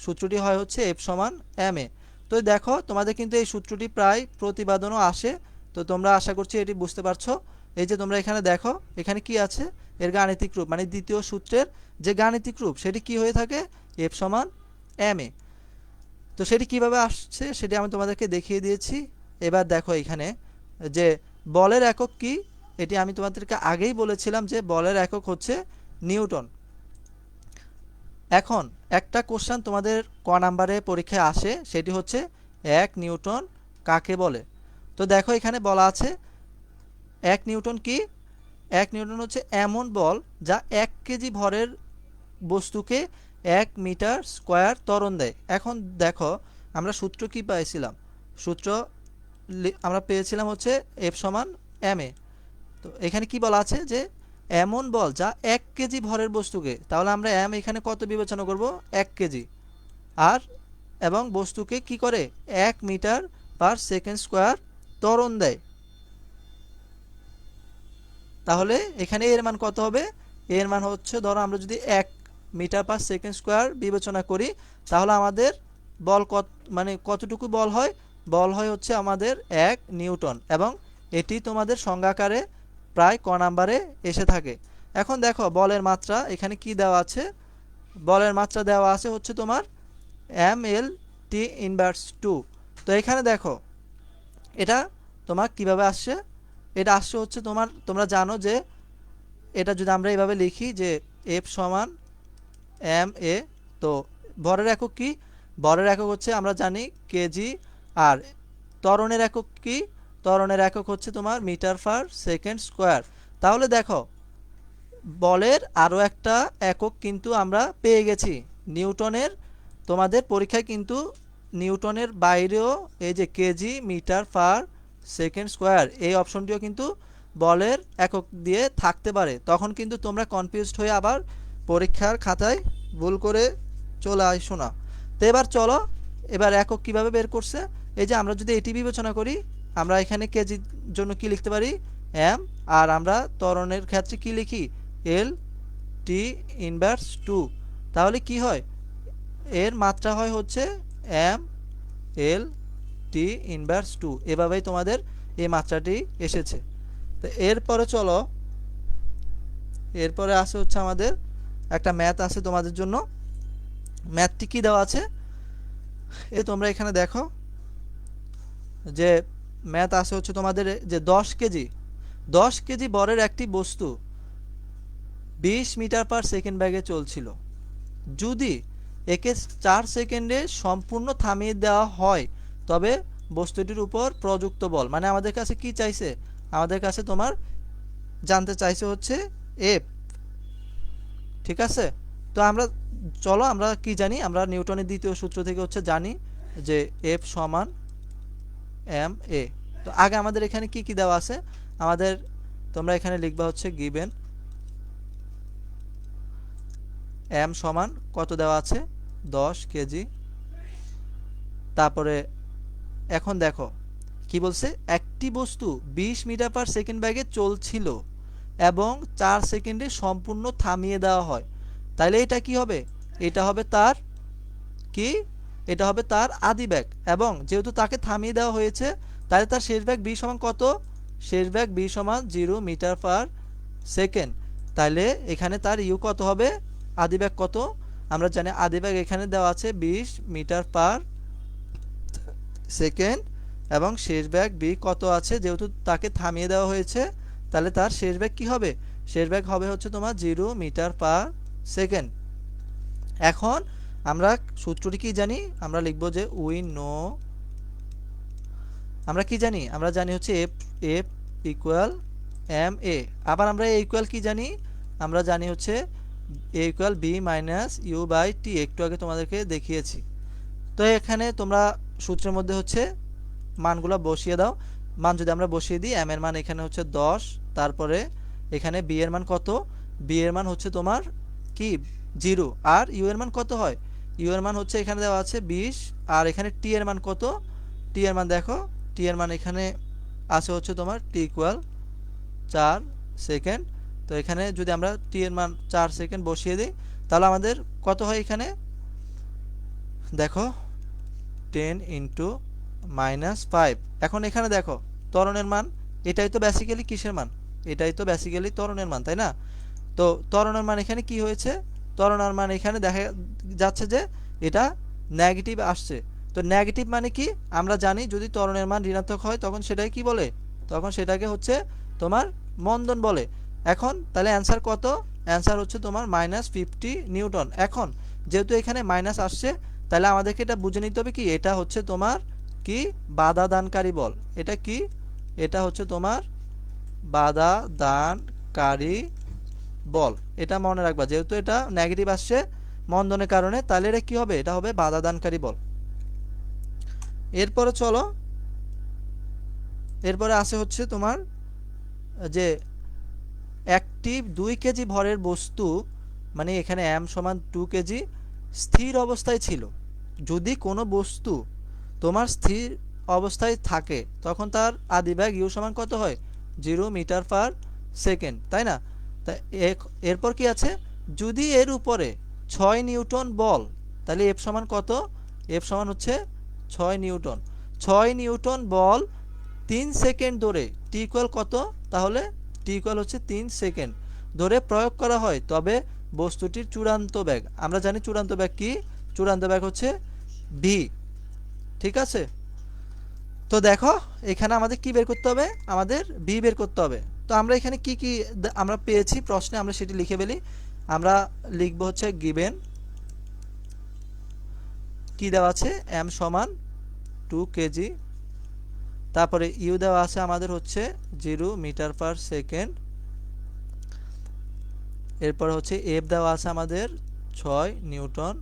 Speaker 1: সূত্রটি হয় হচ্ছে এফ সমান এম এ। তো দেখো তোমাদের কিন্তু এই সূত্রটি প্রায় প্রতিপাদনও আসে, তো তোমরা আশা করছি এটি বুঝতে পারছো। এই যে তোমরা এখানে দেখো এখানে কি আছে, এর গাণিতিক রূপ মানে দ্বিতীয় সূত্রের যে গাণিতিক রূপ সেটি কি হয়ে থাকে এফ সমান এম এ। তো সেটি কিভাবে আসছে সেটি আমি তোমাদেরকে দেখিয়ে দিয়েছি। এবার দেখো এখানে যে বলের একক কি, এটি আমি তোমাদেরকে আগেই বলেছিলাম যে বলের একক হচ্ছে নিউটন। এখন একটা কোশ্চেন তোমাদের ক নাম্বারে পরীক্ষায় আসে, সেটি হচ্ছে 1 নিউটন কাকে বলে। তো দেখো এখানে বলা আছে 1 নিউটন কি, 1 নিউটন হচ্ছে এমন বল যা 1 কেজি ভরের বস্তুকে 1 মিটার স্কোয়ার ত্বরণ দেয়। এখন দেখো আমরা সূত্র কি পাইছিলাম, সূত্র আমরা পেয়েছিলাম হচ্ছে এফ সমান এম এ। তো এখানে কি বলা আছে যে এমন বল যা 1 কেজি ভরের বস্তুকে, তাহলে আমরা এম এখানে কত বিবেচনা করব 1 কেজি, আর এবং বস্তুকে কি করে 1 মিটার পার সেকেন্ড স্কোয়ার ত্বরণ দেয়। তাহলে এখানে এর মান কত হবে, এর মান হচ্ছে ধরো আমরা যদি 1 মিটার পার সেকেন্ড স্কোয়ার বিবেচনা করি তাহলে আমাদের বল কত মানে কতটুকু বল হয়, বল হয় হচ্ছে আমাদের 1 নিউটন, এবং এটি তোমাদের সংজ্ঞাকারে প্রায় ক নাম্বারে এসে থাকে। এখন দেখো বলের মাত্রা এখানে কি দেওয়া আছে, বলের মাত্রা দেওয়া আছে হচ্ছে তোমার এম এল টি ইনভার্স 2। তো এখানে দেখো এটা তোমার কিভাবে আসছে, এটা আসছে হচ্ছে তোমরা জানো যে এটা যদি আমরা এভাবে লিখি যে এফ সমান এম এ, তো ভরের একক কি, ভরের একক হচ্ছে আমরা জানি কেজি, আর ত্বরণের একক কি, ত্বরণের একক হচ্ছে তোমার মিটার পার সেকেন্ড স্কোয়ার। তাহলে দেখো বলের আরও একটা একক কিন্তু আমরা পেয়ে গেছি নিউটনের। তোমাদের পরীক্ষায় কিন্তু নিউটনের বাইরেও এই যে KG metre per second square এই অপশনটিও কিন্তু বলের একক দিয়ে থাকতে পারে, তখন কিন্তু তোমরা কনফিউজড হয়ে আবার পরীক্ষার খাতায় ভুল করে চলে আসো না। তো এবার চলো এবার একক কিভাবে বের করছে, এই যে আমরা যদি এটি বিবেচনা করি আমরা এখানে কেজির জন্য কি লিখতে পারি এম, আর আমরা ত্বরণের ক্ষেত্রে কি লিখি এল টি ইনভার্স 2। তাহলে কি হয় এর মাত্রা হয় হচ্ছে এম এল টি ইনভার্স 2, এভাবেই তোমাদের এই মাত্রাটি এসেছে। তো এরপরে চলো এরপরে আসে হচ্ছে আমাদের একটা ম্যাথ আছে তোমাদের জন্য। ম্যাথটি কি দেওয়া আছে এ তোমরা এখানে দেখো যে ম্যাথ আছে হচ্ছে তোমাদের যে 10 কেজি বরের একটি বস্তু 20 মিটার পার সেকেন্ড বেগে চলছিল। যদি একে 4 সেকেন্ডে সম্পূর্ণ থামিয়ে দেওয়া হয় তবে বস্তুটির উপর প্রযুক্ত বল, মানে আমাদের কাছে কি চাইছে, আমাদের কাছে তোমার জানতে চাইছে হচ্ছে এফ। ঠিক আছে, তো আমরা চলো আমরা কি জানি, আমরা নিউটনের দ্বিতীয় সূত্র থেকে হচ্ছে জানি যে এফ সমান এম এ। তো আগে আমাদের এখানে কি কি দেওয়া আছে, আমাদের তোমরা এখানে লিখবা হচ্ছে গিভেন এম সমান কত দেওয়া আছে 10 কেজি। তারপরে এখন দেখো কি বলছে, একটি বস্তু 20 মিটার পার সেকেন্ড বেগে চলছিল এবং 4 সেকেন্ডে সম্পূর্ণ থামিয়ে দেওয়া হয়। তাহলে এটা কি হবে, এটা হবে তার কি, এটা হবে তার আদি বেগ, এবং যেহেতু তাকে থামিয়ে দেওয়া হয়েছে তাহলে তার শেষ বেগ b সমান কত, শেষ বেগ b সমান 0 মিটার পার সেকেন্ড। তাহলে এখানে তার ইউ কত হবে, আদি বেগ কত, আমরা জানি আদি বেগ এখানে দেওয়া আছে 20 মিটার পার সেকেন্ড, এবং শেষ বেগ b কত আছে, যেহেতু তাকে থামিয়ে দেওয়া হয়েছে তাহলে তার শেষ বেগ কি হবে, শেষ বেগ হবে হচ্ছে তোমার 0 মিটার পার সেকেন্ড। এখন আমরা সূত্রটি কি জানি, আমরা লিখব যে উই নো, আমরা কি জানি, আমরা জানি হচ্ছে F F equal M A. আবার আমরা এ ইকুয়াল কি জানি, আমরা জানি হচ্ছে A equal B minus U by T, একটু আগে তোমাদেরকে দেখিয়েছি। তো এখানে তোমরা সূত্রের মধ্যে হচ্ছে মানগুলো বসিয়ে দাও। মান যদি আমরা বসিয়ে দিই এম এর মান এখানে হচ্ছে 10, তারপরে এখানে বি এর মান কত, বি এর মান হচ্ছে তোমার কি 0, আর ইউ এর মান কত হয়, ইউ এর মান হচ্ছে এখানে দেওয়া আছে 20, আর এখানে টি এর মান কত, টি এর মান দেখো, টি এর মান এখানে আছে হচ্ছে তোমার টি ইকুয়াল 4 সেকেন্ড। তো এখানে যদি আমরা টি এর মান 4 সেকেন্ড বসিয়ে দিই তাহলে আমাদের কত হয়, এখানে দেখো 10 ইন্টু -5। এখন এখানে দেখো ত্বরণের মান, এটাই তো বেসিক্যালি কিসের মান, এটাই তো বেসিক্যালি ত্বরণের মান, তাই না? তো ত্বরণের মান এখানে কি হয়েছে, ত্বরণের মান এখানে দেখা যাচ্ছে যে এটা নেগেটিভ আসছে। তো নেগেটিভ মানে কি, আমরা জানি যদি ত্বরণের মান ঋণাত্মক হয় তখন সেটাই কি বলে, তখন সেটাকে হচ্ছে তোমার মন্দন বলে। এখন তাহলে অ্যান্সার কত, অ্যান্সার হচ্ছে তোমার -50 নিউটন। এখন যেহেতু এখানে মাইনাস আসছে তাহলে আমাদেরকে এটা বুঝে নিতে হবে কি, এটা হচ্ছে তোমার কি বাধা দানকারী বল। এটা কি, এটা হচ্ছে তোমার বাধা দানকারী বল। এটা মনে রাখবা, যেহেতু এটা নেগেটিভ আসছে মন্দনের কারণে, তাহলে এটা কি হবে, এটা হবে বাধা দানকারী বল। এরপরে চলো, এরপরে আসে হচ্ছে তোমার যে একটি 2 কেজি ভরের বস্তু, মানে এখানে m সমান 2 কেজি স্থির অবস্থায় ছিল। যদি কোনো বস্তু তোমার স্থির অবস্থায় থাকে তখন তার আদিবেগ ইউ সমান কত হয়, 0 মিটার পার সেকেন্ড, তাই না? তা এরপর কি আছে, যদি এর উপরে 6 নিউটন বল, তাহলে এফ সমান কত, এফ সমান হচ্ছে 6 নিউটন। 6 নিউটন বল 3 সেকেন্ড ধরে, টি ইকুয়াল কত, তাহলে টি ইকুয়াল হচ্ছে 3 সেকেন্ড ধরে প্রয়োগ করা হয়, তবে বস্তুটির চূড়ান্ত বেগ, আমরা জানি চূড়ান্ত বেগ কি, চূড়ান্ত বেগ হচ্ছে ভি। ঠিক আছে, তো দেখো এখানে আমাদের কি বের করতে হবে, আমাদের বি বের করতে হবে। তো আমরা এখানে কি কি আমরা পেয়েছি প্রশ্নে, আমরা সেটি লিখে ফেলি। আমরা লিখবো হচ্ছে গিভেন কি দেওয়া আছে, এম সমান 2 কেজি, তারপরে ইউ দেওয়া আছে আমাদের হচ্ছে 0 মিটার পার সেকেন্ড, এরপর হচ্ছে এফ দেওয়া আছে আমাদের 6 নিউটন,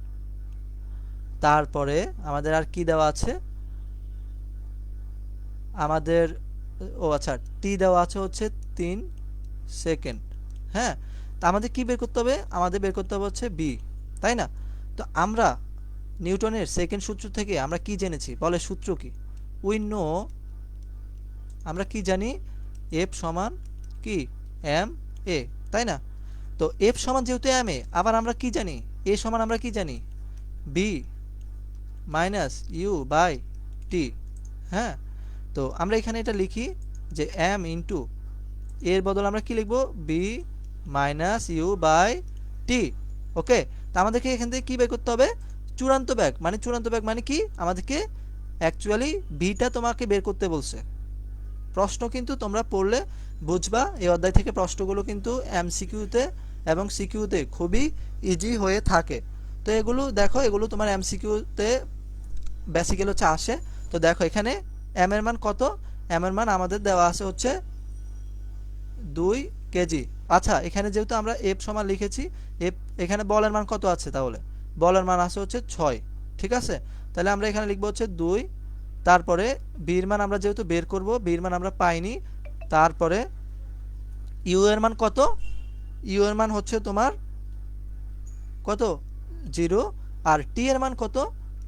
Speaker 1: তারপরে আমাদের আর কি দেওয়া আছে, আমাদের আচ্ছা টি দেওয়া আছে হচ্ছে 3 সেকেন্ড। হ্যাঁ, তা আমাদের কি বের করতে হবে, আমাদের বের করতে হবে হচ্ছে বি, তাই না? তো আমরা নিউটনের সেকেন্ড সূত্র থেকে আমরা কি জেনেছি, বলে সূত্র কি, উই নো, আমরা কি জানি, এফ সমান কি এম এ, তাই না? তো এফ সমান যেহেতু এম এ, আবার আমরা কি জানি, এ সমান আমরা কি জানি, বি মাইনাস ইউ বাই টি। হ্যাঁ, তো আমরা এখানে এটা লিখি যে এম ইন্টু এর বদলে আমরা কি লিখব, বি মাইনাস ইউ বাই টি। ওকে, তা আমাদেরকে এখান থেকে কি বের করতে হবে, চূড়ান্ত বেগ। মানে চূড়ান্ত বেগ মানে কি, আমাদেরকে অ্যাকচুয়ালি বিটা তোমাকে বের করতে বলছে। প্রশ্ন কিন্তু তোমরা পড়লে বুঝবা, এই অধ্যায় থেকে প্রশ্নগুলো কিন্তু এমসিকিউতে এবং সিকিউতে খুবই ইজি হয়ে থাকে। তো এগুলো দেখো, এগুলো তোমার এমসিকিউতে বেসিক্যালি হচ্ছে আসে। তো দেখো এখানে এম এর মান কত, এম এর মান আমাদের দেওয়া আছে হচ্ছে 2 কেজি। আচ্ছা, এখানে যেহেতু আমরা এফ সমান লিখেছি, এফ এখানে বলের মান কত আছে, তাহলে বলের মান আছে হচ্ছে 6। ঠিক আছে, তাহলে আমরা এখানে লিখবো হচ্ছে 2, তারপরে বির মান আমরা যেহেতু বের করব, বির মান আমরা পাইনি, তারপরে ইউ এর মান কত, ইউ এর মান হচ্ছে তোমার কত, 0, আর টি এর মান কত,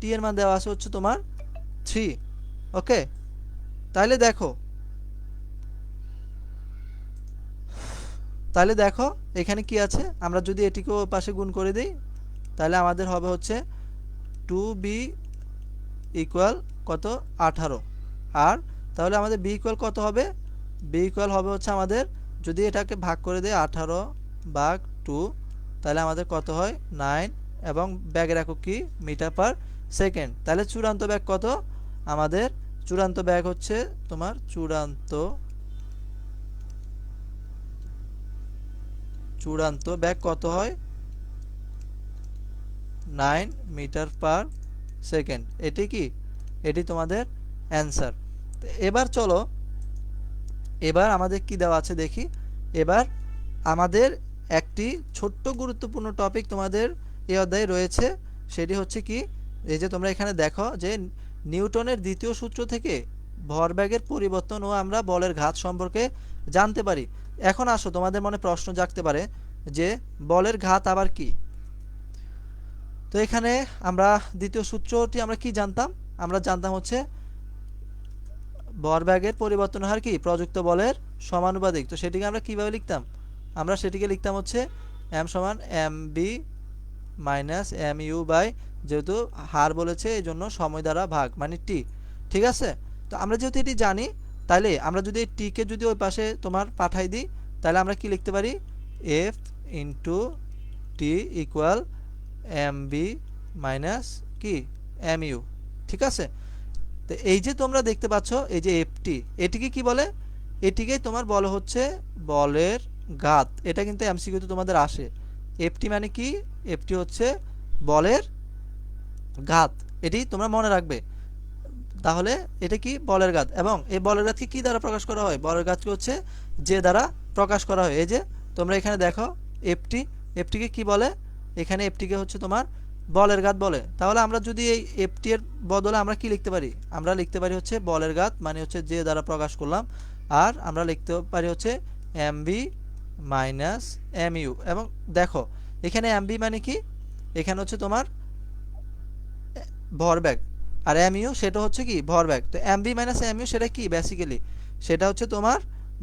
Speaker 1: টি এর মান দেওয়া আছে হচ্ছে তোমার 3। ওকে, তাহলে দেখো, তাহলে দেখো এখানে কি আছে, আমরা যদি এটিকেও পাশে গুণ করে দিই তাহলে আমাদের হবে হচ্ছে 2b ইকুয়াল কত, 18। আর তাহলে আমাদের বি ইকুয়াল কত হবে, বি ইকুয়াল হবে হচ্ছে আমাদের, যদি এটাকে ভাগ করে দেয় 18 ভাগ 2, তাহলে আমাদের কত হয় 9, এবং ব্যাগের একক কি, মিটার পার সেকেন্ড। তাহলে চূড়ান্ত ব্যাগ কত, আমাদের চূড়ান্ত ব্যাগ হচ্ছে তোমার চূড়ান্ত ব্যাগ কত হয়, 9 মিটার পার সেকেন্ড। এটি কি, এটি তোমাদের অ্যান্সার। এবার চলো, এবার আমাদের কি দেওয়া আছে দেখি। এবার আমাদের একটি ছোট্ট গুরুত্বপূর্ণ টপিক তোমাদের এই অধ্যায়ে রয়েছে, সেটি হচ্ছে কি, এই যে তোমরা এখানে দেখো যে নিউটনের দ্বিতীয় সূত্র থেকে ভরবেগের পরিবর্তন ও আমরা বলের ঘাত সম্পর্কে জানতে পারি। এখন আসো, তোমাদের মনে প্রশ্ন জাগতে পারে যে বলের ঘাত আবার কি। তো এখানে আমরা দ্বিতীয় সূত্রটি আমরা কি জানতাম, আমরা জানতাম হচ্ছে ভরবেগের পরিবর্তন হার কি প্রযুক্ত বলের সমানুপাতিক। তো সেটিকে আমরা কিভাবে লিখতাম, আমরা সেটিকে লিখতাম হচ্ছে m সমান mb মাইনাস mu বাই, যেহেতু হার বলেছে এই জন্য সময় দ্বারা ভাগ মানে টি। ঠিক আছে, তো আমরা যেহেতু এটি জানি, তাহলে আমরা যদি এই টিকে যদি ওই পাশে তোমার পাঠাই দিই, তাহলে আমরা কি লিখতে পারি, f into T equal mb minus কি mu। ঠিক আছে, তো এই যে তোমরা দেখতে পাচ্ছ এই যে এফটি, এটিকে কি বলে, এটিকে তোমার বলা হচ্ছে বলের ঘাত। এটা কিন্তু এমসিকিউতে তোমাদের আসে। এফটি মানে কি, এফটি হচ্ছে বলের ঘাত, এটি তোমরা মনে রাখবে। তাহলে এটা কি বলের ঘাত, এবং এই বলের ঘাতকে কি দ্বারা প্রকাশ করা হয়, বলের ঘাতকে হচ্ছে যে দ্বারা প্রকাশ করা হয়। এই যে তোমরা এখানে দেখো এফটি, এফটিকে কি বলে, এখানে এফটিকে হচ্ছে তোমার বলের ঘাত বলে। তাহলে আমরা যদি এই এফটি এর বদলে আমরা কি লিখতে পারি, আমরা লিখতে পারি হচ্ছে বলের ঘাত মানে হচ্ছে যে দ্বারা প্রকাশ করলাম, আর আমরা লিখতে পারি হচ্ছে এমবি মাইনাস এমইউ। এবং দেখো এখানে এমবি মানে কি, এখানে হচ্ছে তোমার ভরবেগ, আর এমইউ সেটা হচ্ছে কি ভরবেগ। তো এমবি মাইনাস এমইউ সেটা কি, বেসিক্যালি সেটা হচ্ছে তোমার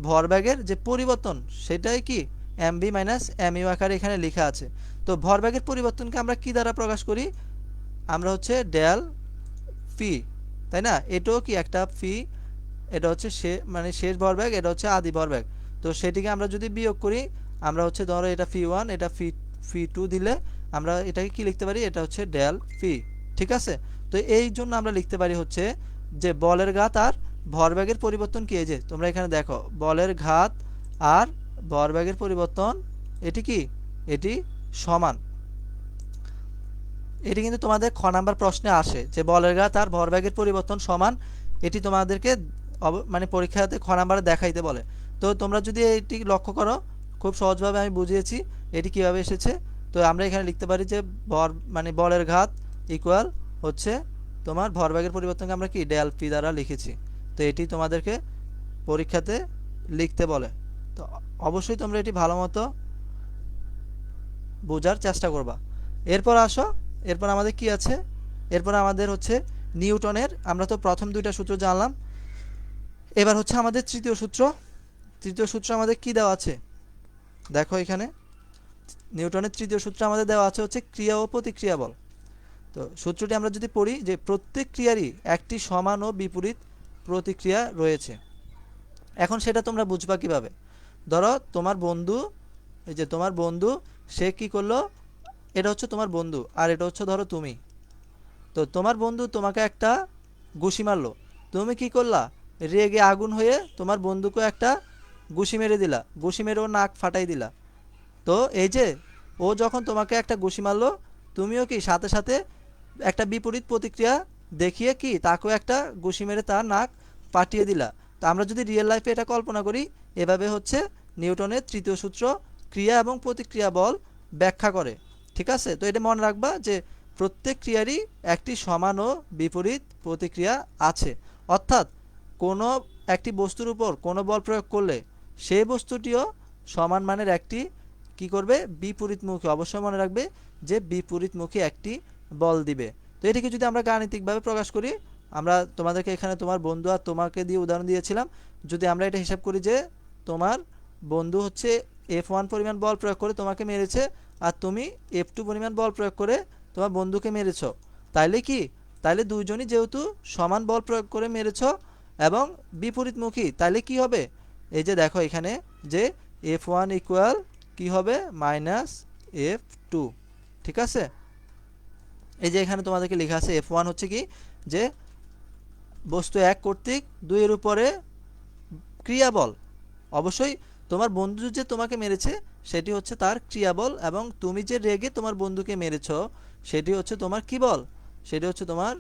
Speaker 1: ভরবেগের যে পরিবর্তন, সেটাই কি এমবি মাইনাস এমইউ আকারে এখানে লেখা আছে। তো ভরবেগের পরিবর্তনকে আমরা কি দ্বারা প্রকাশ করি, আমরা হচ্ছে ডেল ফি, তাই না, এটাও কি একটা ফি, এটা হচ্ছে মানে শেষ ভরবেগ, এটা হচ্ছে আদি ভরবেগ। তো সেটিকে আমরা যদি বিয়োগ করি, আমরা হচ্ছে ধরো এটা ফি ওয়ান, এটা ফি ফি টু দিলে আমরা এটাকে কি লিখতে পারি, এটা হচ্ছে ডেল ফি। ঠিক আছে, তো এই জন্য আমরা লিখতে পারি হচ্ছে যে বলের ঘাত আর ভরবেগের পরিবর্তন কি, এই যে তোমরা এখানে দেখো বলের ঘাত আর ভরবেগের পরিবর্তন এটি কি, এটি সমান। এটি কিন্তু তোমাদের খ নাম্বার প্রশ্নে আসে যে বলের ঘাত আর ভরবেগের পরিবর্তন সমান, এটি তোমাদেরকে মানে পরীক্ষাতে খ নাম্বারে দেখাইতে বলে। তো তোমরা যদি এটি লক্ষ্য করো, খুব সহজভাবে আমি বুঝিয়েছি এটি কিভাবে এসেছে। তো আমরা এখানে লিখতে পারি যে মানে বলের ঘাত ইকুয়াল হচ্ছে তোমার ভরবেগের পরিবর্তনকে আমরা কি ডেল পি দ্বারা লিখেছি। তো এটি তোমাদেরকে পরীক্ষাতে লিখতে বলে। তো অবশ্যই তোমরা এটি ভালো মতো বোঝার চেষ্টা করবা। এরপর আসো, এরপর আমাদের কি আছে, এরপর আমাদের হচ্ছে নিউটনের, আমরা তো প্রথম দুইটা সূত্র জানলাম, এবার হচ্ছে আমাদের তৃতীয় সূত্র। তৃতীয় সূত্র আমাদের কি দেওয়া আছে, দেখো এখানে নিউটনের তৃতীয় সূত্র আমাদের দেওয়া আছে হচ্ছে ক্রিয়া ও প্রতিক্রিয়া বল। তো সূত্রটি আমরা যদি পড়ি যে প্রত্যেক ক্রিয়ারই একটি সমান ও বিপরীত প্রতিক্রিয়া রয়েছে। এখন সেটা তোমরা বুঝবা কিভাবে, ধরো তোমার বন্ধু, এই যে তোমার বন্ধু সে কি করলো, এটা হচ্ছে তোমার বন্ধু আর এটা হচ্ছে ধরো তুমি। তো তোমার বন্ধু তোমাকে একটা ঘুষি মারলো, তুমি কি করলা, রেগে আগুন হয়ে তোমার বন্ধুকে একটা ঘুষি মেরে দিলা, ঘুষি মেরে ওর নাক ফাটাই দিলা। তো এই যে ও যখন তোমাকে একটা ঘুষি মারলো, তুমিও কি সাথে সাথে একটা বিপরীত প্রতিক্রিয়া দেখিয়ে কি তাকেও একটা ঘুষি মেরে তার নাক ফাটিয়ে দিলা। তো আমরা যদি রিয়েল লাইফে এটা কল্পনা করি, এভাবে হচ্ছে নিউটনের তৃতীয় সূত্র ক্রিয়া এবং প্রতিক্রিয়া বল ব্যাখ্যা করে। ঠিক আছে, তো এটা মনে রাখবা যে প্রত্যেক ক্রিয়ারই একটি সমান ও বিপরীত প্রতিক্রিয়া আছে। অর্থাৎ কোনো একটি বস্তুর উপর কোনো বল প্রয়োগ করলে সেই বস্তুটিও সমান মানের একটি কি করবে, বিপরীতমুখী, অবশ্যই মনে রাখবে যে বিপরীতমুখী একটি বল দিবে। তো এটিকে যদি আমরা গাণিতিকভাবে প্রকাশ করি, আমরা তোমাদেরকে এখানে তোমার বন্ধু আর তোমাকে দিয়ে উদাহরণ দিয়েছিলাম, যদি আমরা এটা হিসাব করি যে তোমার বন্ধু হচ্ছে F1 পরিমাণ বল প্রয়োগ করে তোমাকে মেরেছে, আর তুমি F2 পরিমাণ বল প্রয়োগ করে তোমার বন্ধুকে মেরেছ, তাইলে কি, তাইলে দুইজনই যেহেতু সমান বল প্রয়োগ করে মেরেছ এবং বিপরীতমুখী, তাইলে কি হবে, এই যে দেখো এখানে যে F1 ইকুয়াল কি হবে মাইনাস F2। ঠিক আছে, এই যে এখানে তোমাদেরকে লেখা আছে F1 হচ্ছে কি, যে বস্তু এক কর্তৃক দুইয়ের উপরে ক্রিয়াবল। অবশ্যই তোমার বন্ধু যে তোমাকে মেরেছে সেটি হচ্ছে তার ক্রিয়াবল, এবং তুমি যে রেগে তোমার বন্ধুকে মেরেছ সেটি হচ্ছে তোমার কি বল, সেটি হচ্ছে তোমার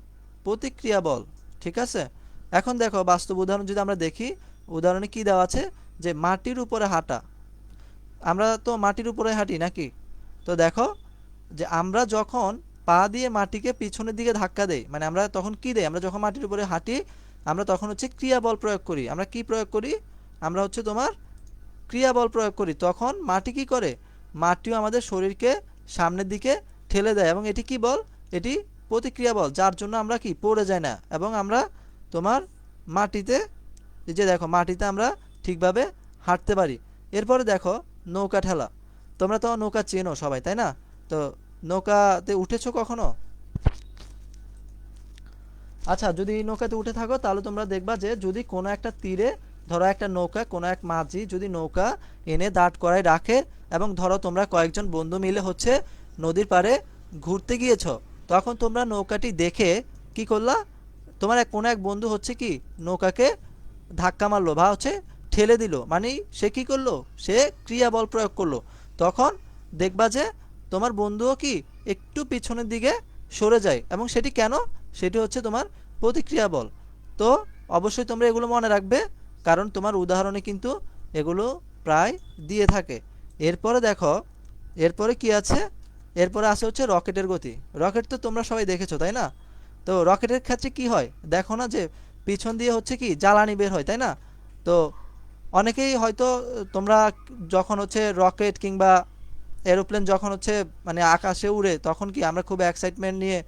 Speaker 1: প্রতিক্রিয়া বল। ঠিক আছে, এখন দেখো বাস্তব উদাহরণ যদি আমরা দেখি, উদাহরণে কি দেওয়া আছে যে মাটির উপরে হাঁটা, আমরা তো মাটির উপরে হাঁটি নাকি। তো দেখো যে আমরা যখন পা দিয়ে মাটিকে পিছনের দিকে ধাক্কা দেই, মানে আমরা তখন কি দেই, আমরা যখন মাটির উপরে হাঁটি আমরা তখন হচ্ছে ক্রিয়া বল প্রয়োগ করি। আমরা কি প্রয়োগ করি, আমরা হচ্ছে তোমার ক্রিয়া বল প্রয়োগ করি। তখন মাটি কি করে, মাটিও আমাদের শরীরকে সামনের দিকে ঠেলে দেয় এবং এটি কি বল, এটি প্রতিক্রিয়া বল, যার জন্য আমরা কি পড়ে যাই না এবং আমরা তোমার মাটিতে, এই যে দেখো মাটিতে আমরা ঠিকভাবে হাঁটতে পারি। এরপরে দেখো নৌকা ঠেলা। তোমরা তো নৌকা চেনো সবাই, তাই না? তো নৌকাতে উঠেছো কখনো? আচ্ছা, যদি নৌকাতে উঠে থাকো তাহলে তোমরা দেখবা যে যদি কোনো একটা তীরে ধরো একটা নৌকা, কোনো এক মাঝি যদি নৌকা এনে দাঁড় করায় রাখে এবং ধরো তোমরা কয়েকজন বন্ধু মিলে হচ্ছে নদীর পাড়ে ঘুরতে গিয়েছো, তখন তোমরা নৌকাটি দেখে কি করলা, তোমার কোনো এক বন্ধু হচ্ছে কি নৌকাকে ধাক্কা মারলো বা হচ্ছে ঠেলে দিল, মানে সে কি করলো, সে ক্রিয়া বল প্রয়োগ করলো। তখন দেখবা যে তোমার বন্ধুও কি একটু পিছনের দিকে সরে যায় এবং সেটি কেন, সেটি হচ্ছে তোমার প্রতিক্রিয়া বল। তো অবশ্যই তোমরা এগুলো মনে রাখবে, কারণ তোমার উদাহরণে কিন্তু এগুলো প্রায় দিয়ে থাকে। এরপরে দেখো, এরপরে কি আছে, এরপরে আছে হচ্ছে রকেটের গতি। রকেট তো তোমরা সবাই দেখেছো, তাই না? তো রকেটের ক্ষেত্রে কি হয় দেখো না, যে পিছন দিয়ে হচ্ছে কি জ্বালানি বের হয়, তাই না? তো অনেকেই হয়তো তোমরা যখন হচ্ছে রকেট কিংবা এরোপ্লেন যখন হচ্ছে মানে আকাশে উড়ে তখন কি আমরা খুব এক্সাইটমেন্ট নিয়ে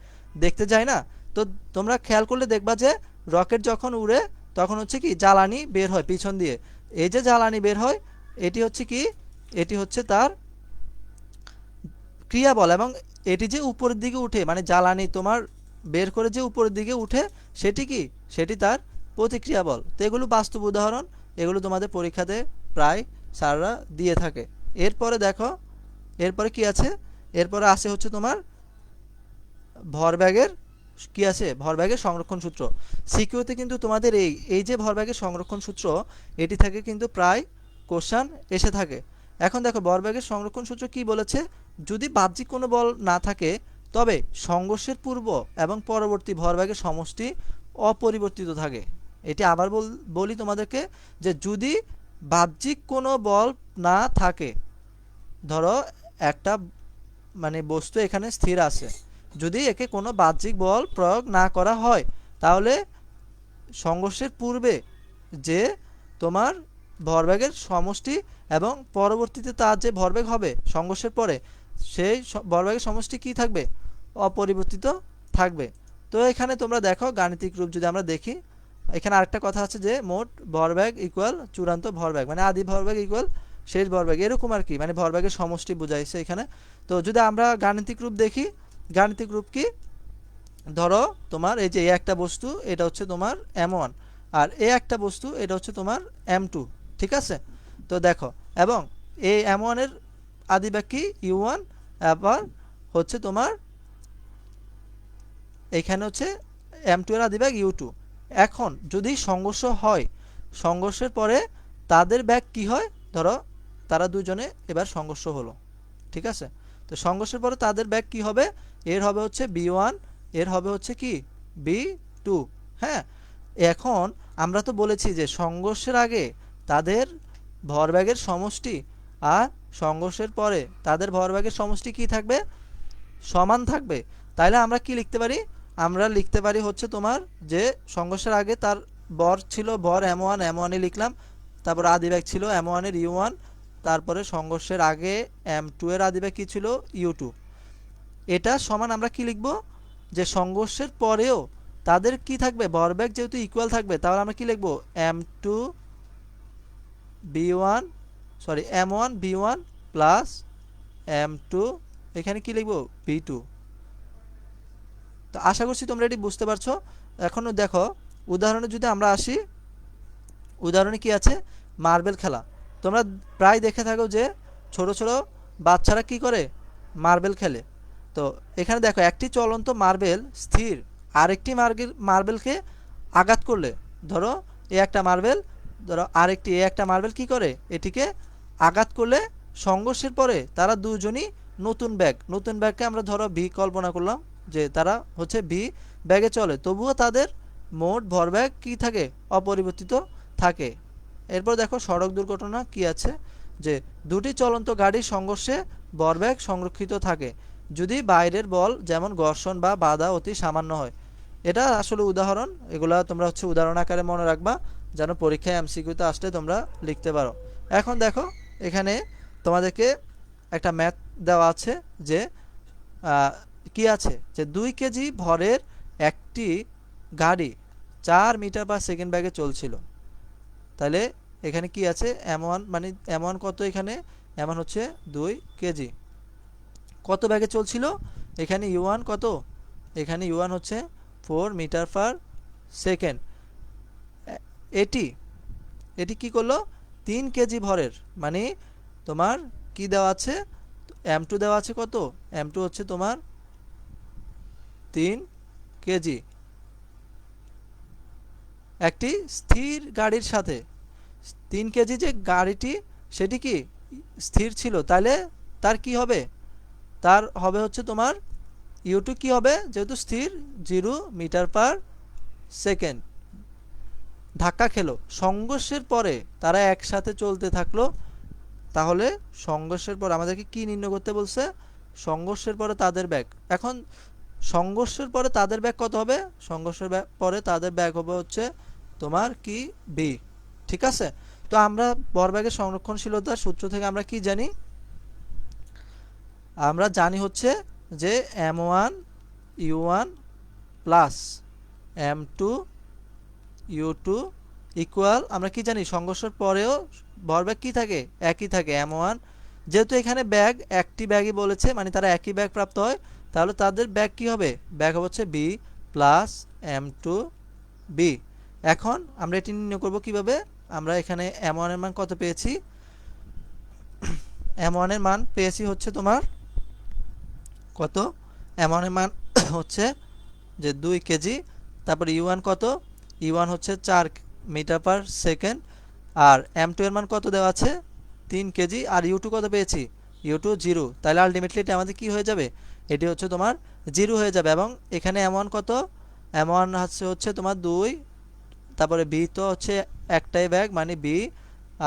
Speaker 1: দেখতে যাই না? তো তোমরা খেয়াল করলে দেখবা যে রকেট যখন উড়ে তখন হচ্ছে কি জ্বালানি বের হয় পিছন দিয়ে। এই যে জ্বালানি বের হয় এটি হচ্ছে কি, এটি হচ্ছে তার ক্রিয়া বল এবং এটি যে উপরের দিকে উঠে মানে জ্বালানি তোমার বের করে যে উপরের দিকে উঠে সেটি কি, সেটি তার প্রতিক্রিয়া বল। তো এগুলো বাস্তব উদাহরণ, এগুলো তোমাদের পরীক্ষাতে প্রায় স্যাররা দিয়ে থাকে। এরপরে দেখো, এরপরে কি আছে, এরপরে আছে হচ্ছে তোমার ভরবেগের কি আছে, ভরবেগের সংরক্ষণ সূত্র। সিকিউতে কিন্তু তোমাদের এই এই যে ভরবেগের সংরক্ষণ সূত্র, এটি থেকে কিন্তু প্রায় কোশ্চান এসে থাকে। এখন দেখো ভরবেগের সংরক্ষণ সূত্র কি বলেছে, যদি বাহ্যিক কোনো বল না থাকে তবে সংঘর্ষের পূর্ব এবং পরবর্তী ভরবেগের সমষ্টি অপরিবর্তিত থাকে। এটি আবার বলি তোমাদেরকে, যে যদি বাহ্যিক কোনো বল না থাকে, ধরো একটা মানে বস্তু এখানে স্থির আছে, যদি একে কোনো বাহ্যিক বল প্রয়োগ না করা হয় তাহলে সংঘর্ষের পূর্বে যে তোমার ভরবেগের সমষ্টি এবং পরবর্তীতে তার যে ভরবেগ হবে সংঘর্ষের পরে সেই ভরবেগের সমষ্টি কি থাকবে, অপরিবর্তিত থাকবে। তো এখানে তোমরা দেখো গাণিতিক রূপ যদি আমরা দেখি, এখানে আরেকটা কথা আছে যে মোট ভরবেগ ইকুয়াল চূড়ান্ত ভরবেগ, মানে আদি ভরবেগ ইকুয়াল শেষ ভরবেগ, এরকম আর কি, মানে ভরবেগের সমষ্টি বোঝাইছে এখানে। তো যদি আমরা গাণিতিক রূপ দেখি, গাণিতিক রূপ কি, ধরো তোমার এই যে একটা বস্তু এটা হচ্ছে তোমার m1 আর একটা বস্তু এটা হচ্ছে তোমার m2, ঠিক আছে? তো দেখো, এবং এই m1 এর আদিবেগ কি u1, আবার হচ্ছে তোমার এখানে হচ্ছে m2 এর আদিবেগ u2। এখন যদি সংঘর্ষ হয়, সংঘর্ষের পরে তাদের বেগ কি হয়, ধরো তারা দুজনে এবার সংঘর্ষ হলো, ঠিক আছে? তো সংঘর্ষের পরে তাদের বেগ কি হবে, এর হবে হচ্ছে v1, এর হবে হচ্ছে কি v2। হ্যাঁ, এখন আমরা তো বলেছি যে সংঘর্ষের আগে তাদের ভরবেগের সমষ্টি আর সংঘর্ষের পরে তাদের ভরবেগের সমষ্টি কি থাকবে, সমান থাকবে। তাইলে আমরা কি লিখতে পারি, আমরা লিখতে পারি হচ্ছে তোমার যে সংঘর্ষের আগে তার ভর ছিল ভর m1, m1 লিখলাম, তারপর আদিবেগ ছিল m1 এর u1, তারপরে সংঘর্ষের আগে m2 এর আদিবেগ কি ছিল u2। এটা সমান আমরা কি লিখব, যে সংঘর্ষের পরেও তাদের কি থাকবে, ভরবেগ যেহেতু ইকুয়াল থাকবে তাহলে আমরা কি লিখব, m2 b1 sorry m1 b1 plus m2 এখানে কি লিখব b2। তো আশা করছি তোমরা এটি বুঝতে পারছো। এখন দেখো উদাহরণে যদি আমরা আসি, উদাহরণে কি আছে, মার্বেল খেলা। তোমরা প্রায় দেখে থাকো যে ছোট ছোট বাচ্চারা কি করে, মার্বেল খেলে। তো এখানে দেখো একটি চলন্ত মার্বেল স্থির আরেকটি মার্বেলকে আঘাত করলে, ধরো একটা মার্বেল, ধরো আরেকটি একটা মার্বেল কি করে এটিকে আঘাত করলে সংঘর্ষের পরে তারা দুজনই নতুন ব্যাগকে আমরা ধরো ভি কল্পনা করলাম যে তারা হচ্ছে ভি ব্যাগে চলে, তবুও তাদের মোট ভরবেগ কি থাকে, অপরিবর্তিত থাকে। এরপর দেখো সড়ক দুর্ঘটনা কি আছে, যে দুটি চলন্ত গাড়ির সংঘর্ষে ভরবেগ সংরক্ষিত থাকে যদি বাইরের বল যেমন ঘর্ষণ বা বাধা অতি সামান্য হয়। এটা আসলে উদাহরণ, এগুলা তোমরা হচ্ছে উদাহরণ আকারে মনে রাখবা যেন পরীক্ষায় এমসিকিউতে আসলে তোমরা লিখতে পারো। এখন দেখো এখানে তোমাদেরকে একটা ম্যাথ দেওয়া আছে যে কি আছে যে 2 কেজি ভরের একটি গাড়ি 4 মিটার পার সেকেন্ড বেগে চলছিল। তাহলে এখানে কি আছে m1 মানে m1 কত, এখানে m1 হচ্ছে 2 কেজি। কত বেগে চলছিল, এখানে u1 কত, এখানে u1 হচ্ছে 4 মিটার পার সেকেন্ড। এটি এটি কি করলো, 3 কেজি ভরের, মানে তোমার কি দেওয়া আছে, m2 দেওয়া আছে কত, m2 হচ্ছে তোমার 3 কেজি একটি স্থির গাড়ির সাথে। 3 কেজি যে গাড়িটি সেটি কি স্থির ছিল, তাহলে তার কি হবে, তার হবে হচ্ছে তোমার u2 কি হবে, যেহেতু স্থির 0 মিটার পার সেকেন্ড। ধাক্কা খেলো, সংঘর্ষের পরে তারা একসাথে চলতে থাকলো। তাহলে সংঘর্ষের পর আমাদেরকে কি নির্ণয় করতে বলছে, সংঘর্ষের পরে তাদের বেগ। এখন সংঘর্ষের পরে তাদের বেগ কত হবে, সংঘর্ষের পরে তাদের বেগ হবে হচ্ছে তোমার কি বি। ঠিক আছে, তো আমরা ভরবেগের সংরক্ষণশীলতার সূত্র থেকে আমরা কি জানি, আমরা জানি হচ্ছে যে m1 u1 plus m2 u2 equal, আমরা কি জানি সংঘর্ষের পরেও ভরবেগ কি থাকে, একই থাকে m1। যেহেতু এখানে ব্যাগ একটি ব্যাগই বলেছে, মানে তারা একই ব্যাগ প্রাপ্ত হয়, তাহলে তাদের ব্যাগ কি হবে, ব্যাগ হবে হচ্ছে b প্লাস m2 b। এখন আমরা এটি নির্ণয় করব কিভাবে, আমরা এখানে m1 এর মান কত পেয়েছি, m1 এর মান পেয়েছি হচ্ছে তোমার কত, m1 এর মান হচ্ছে যে 2 কেজি, তারপর u1 কত, u1 হচ্ছে 4 মিটার পার সেকেন্ড, আর m2 এর মান কত দেওয়া আছে 3 কেজি, আর u2 কত পেয়েছি, u2 0। তাহলে আলটিমেটলি এটা আমাদের কি হয়ে যাবে, এটি হচ্ছে তোমার 0 হয়ে যাবে। এবং এখানে m1 কত, m1 হচ্ছে তোমার 2, তারপরে b তো হচ্ছে একটাই ব্যাগ মানে b,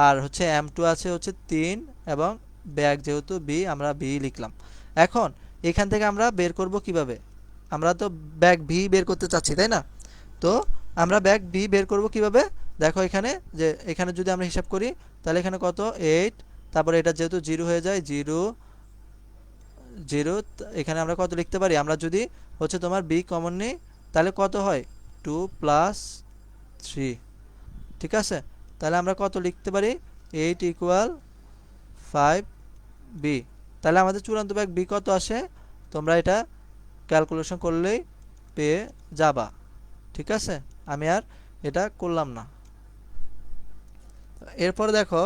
Speaker 1: আর হচ্ছে m2 আছে হচ্ছে 3, এবং ব্যাগ যেহেতু b আমরা b লিখলাম। এখন এখান থেকে আমরা বের করব কিভাবে, আমরা তো ব্যাগ v বের করতে চাচ্ছি তাই না, তো আমরা ব্যাগ v বের করব কিভাবে, দেখো এখানে যে এখানে যদি আমরা হিসাব করি তাহলে এখানে কত 8, তারপরে এটা যেহেতু 0 হয়ে যায় 0 0, এখানে আমরা কত লিখতে পারি, আমরা যদি হচ্ছে তোমার b কমন নিই তাহলে কত হয় 2 প্লাস 3। ঠিক আছে, তাহলে আমরা কত লিখতে পারি 8 ইকুয়াল 5b। তাহলে আমাদের চূড়ান্ত ব্যাগ b কত আসে, তোমরা এটা ক্যালকুলেশন করলেই পেয়ে যাবা। ঠিক আছে, আমি আর এটা করলাম না। এরপরে দেখো,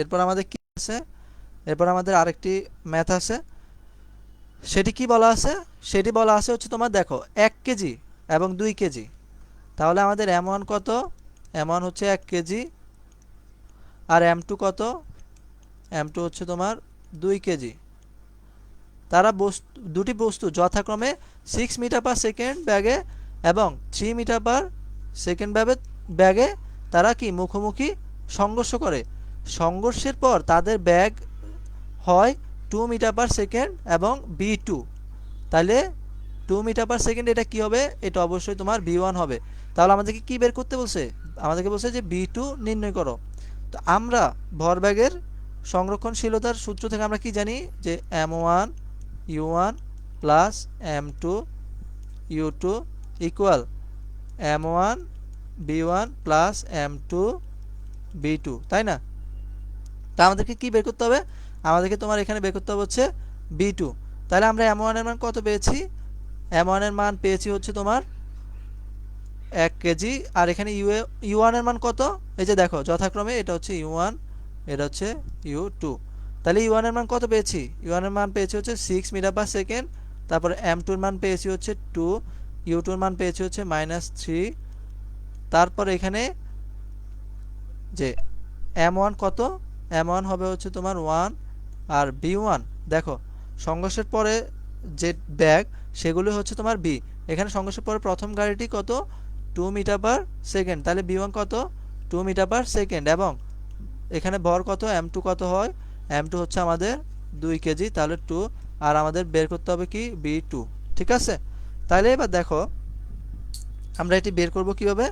Speaker 1: এরপর আমাদের কি আছে, এরপর আমাদের আরেকটি ম্যাথ আছে, সেটি কি বলা আছে, সেটি বলা আছে হচ্ছে তোমার দেখো 1 কেজি এবং 2 কেজি। তাহলে আমাদের m1 কত, m1 হচ্ছে 1 কেজি, আর m2 কত, m2 হচ্ছে তোমার 2 কেজি। তারা দুটি বস্তু যথাক্রমে 6 মিটার পার সেকেন্ড ব্যাগে এবং 3 মিটার পার সেকেন্ড ব্যাগে তারা কি মুখোমুখি সংঘর্ষ করে। সংঘর্ষের পর তাদের ব্যাগ হয় 2 মিটার পার সেকেন্ড এবং b2। তাহলে 2 মিটার পার সেকেন্ড এটা কি হবে, এটা অবশ্যই তোমার b1 হবে। তাহলে আমাদেরকে কি বের করতে বলছে, আমাদেরকে বলছে যে b2 নির্ণয় করো। তো আমরা ভরবেগের সংরক্ষণশীলতার সূত্র থেকে আমরা কি জানি যে m1 u1 plus m2 u2 equal m1 b1 plus m2 b2, তাই না। তা আমাদেরকে কি বের করতে হবে, আমাদেরকে তোমার এখানে বের করতে হবে হচ্ছে b2। তাহলে আমরা m1 এর মান কত পেয়েছি, m1 এর মান পেয়েছি হচ্ছে তোমার 1 কেজি, আর এখানে u1 এর মান কত, এই যে দেখো যথাক্রমে এটা হচ্ছে u1, এটা হচ্ছে u2। তাহলে u1 এর মান কত পেয়েছি, u1 এর মান পেয়েছি হচ্ছে 6 মিটার পার সেকেন্ড, তারপরে m2 এর মান পেয়েছি হচ্ছে 2, u2 এর মান পেয়েছি হচ্ছে -3। তারপর এখানে যে m1 কত, m1 হবে হচ্ছে তোমার 1, আর b1 দেখো সংঘর্ষের পরে যে ব্যাগ সেগুলো হচ্ছে তোমার b। এখানে সংঘর্ষের পরে প্রথম গাড়িটি কত 2 মিটার পার সেকেন্ড, তাহলে b1 কত 2 মিটার পার সেকেন্ড, এবং এখানে ভর কত m2 কত হয়, m2 হচ্ছে আমাদের 2 কেজি, তাহলে 2, আর আমাদের বের করতে হবে কি b2। ঠিক আছে, তাহলে এবার দেখো আমরা এটি বের করব কিভাবে,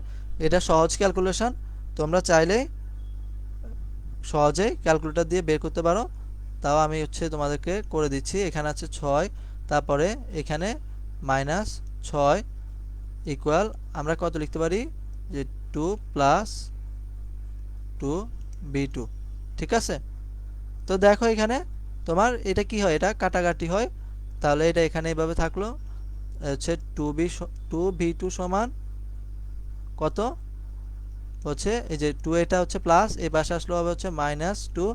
Speaker 1: এটা সহজ ক্যালকুলেশন, তোমরা চাইলে সহজেই ক্যালকুলেটর দিয়ে বের করতে পারো। তাও আমি হচ্ছে তোমাদেরকে করে দিচ্ছি। এখানে আছে 6, তারপরে এখানে -6 ইকুয়াল আমরা কত লিখতে পারি যে 2 প্লাস 2b2। ঠিক আছে, তো দেখো এখানে তোমার এটা কি হয়, এটা কাটাকাটি হয়, তাহলে এটা এখানে এইভাবে থাকলো হচ্ছে 2v2 সমান কত হচ্ছে এই যে 2, এটা হচ্ছে প্লাস, এই পাশে আসলে হবে হচ্ছে -2,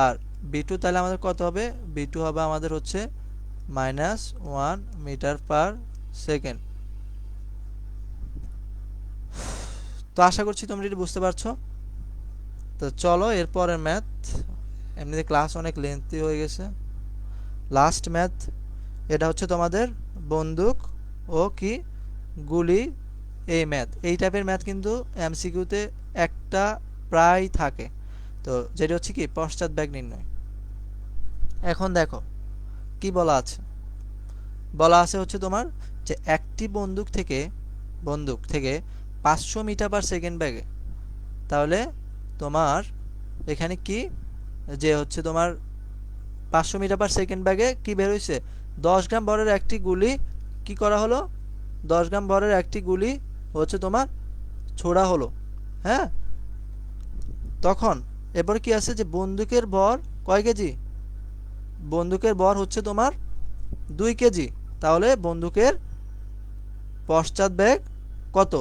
Speaker 1: আর b2 তাহলে আমাদের কত হবে, b2 হবে আমাদের হচ্ছে -1 মিটার পার সেকেন্ড। তো আশা করছি তোমরা এটা বুঝতে পারছো। তো চলো এরপরের ম্যাথ, এমনিতে ক্লাস অনেক লেন্থি হয়ে গেছে। লাস্ট ম্যাথ, এটা হচ্ছে তোমাদের বন্দুক ও কি গুলি, এই ম্যাথ, এই টাইপের ম্যাথ কিন্তু এমসিকিউতে একটা প্রায় থাকে। তো যেটা হচ্ছে কি পশ্চাৎ নির্ণয়। এখন দেখো কি বলা আছে, বলা আছে হচ্ছে তোমার যে একটি বন্দুক থেকে 500 মিটার পার সেকেন্ড ব্যাগে, তাহলে তোমার এখানে কি যে হচ্ছে তোমার 500 মিটার পার সেকেন্ড ব্যাগে কি বের হয়েছে, 10 গ্রাম ভরের একটি গুলি কি করা হলো, 10 গ্রাম ভরের একটি গুলি হচ্ছে তোমার ছোড়া হলো। হ্যাঁ, তখন এরপর কি আছে যে বন্দুকের ভর কয় কেজি, বন্দুকের ভর হচ্ছে তোমার 2 কেজি, তাহলে বন্দুকের পশ্চাৎ বেগ কত।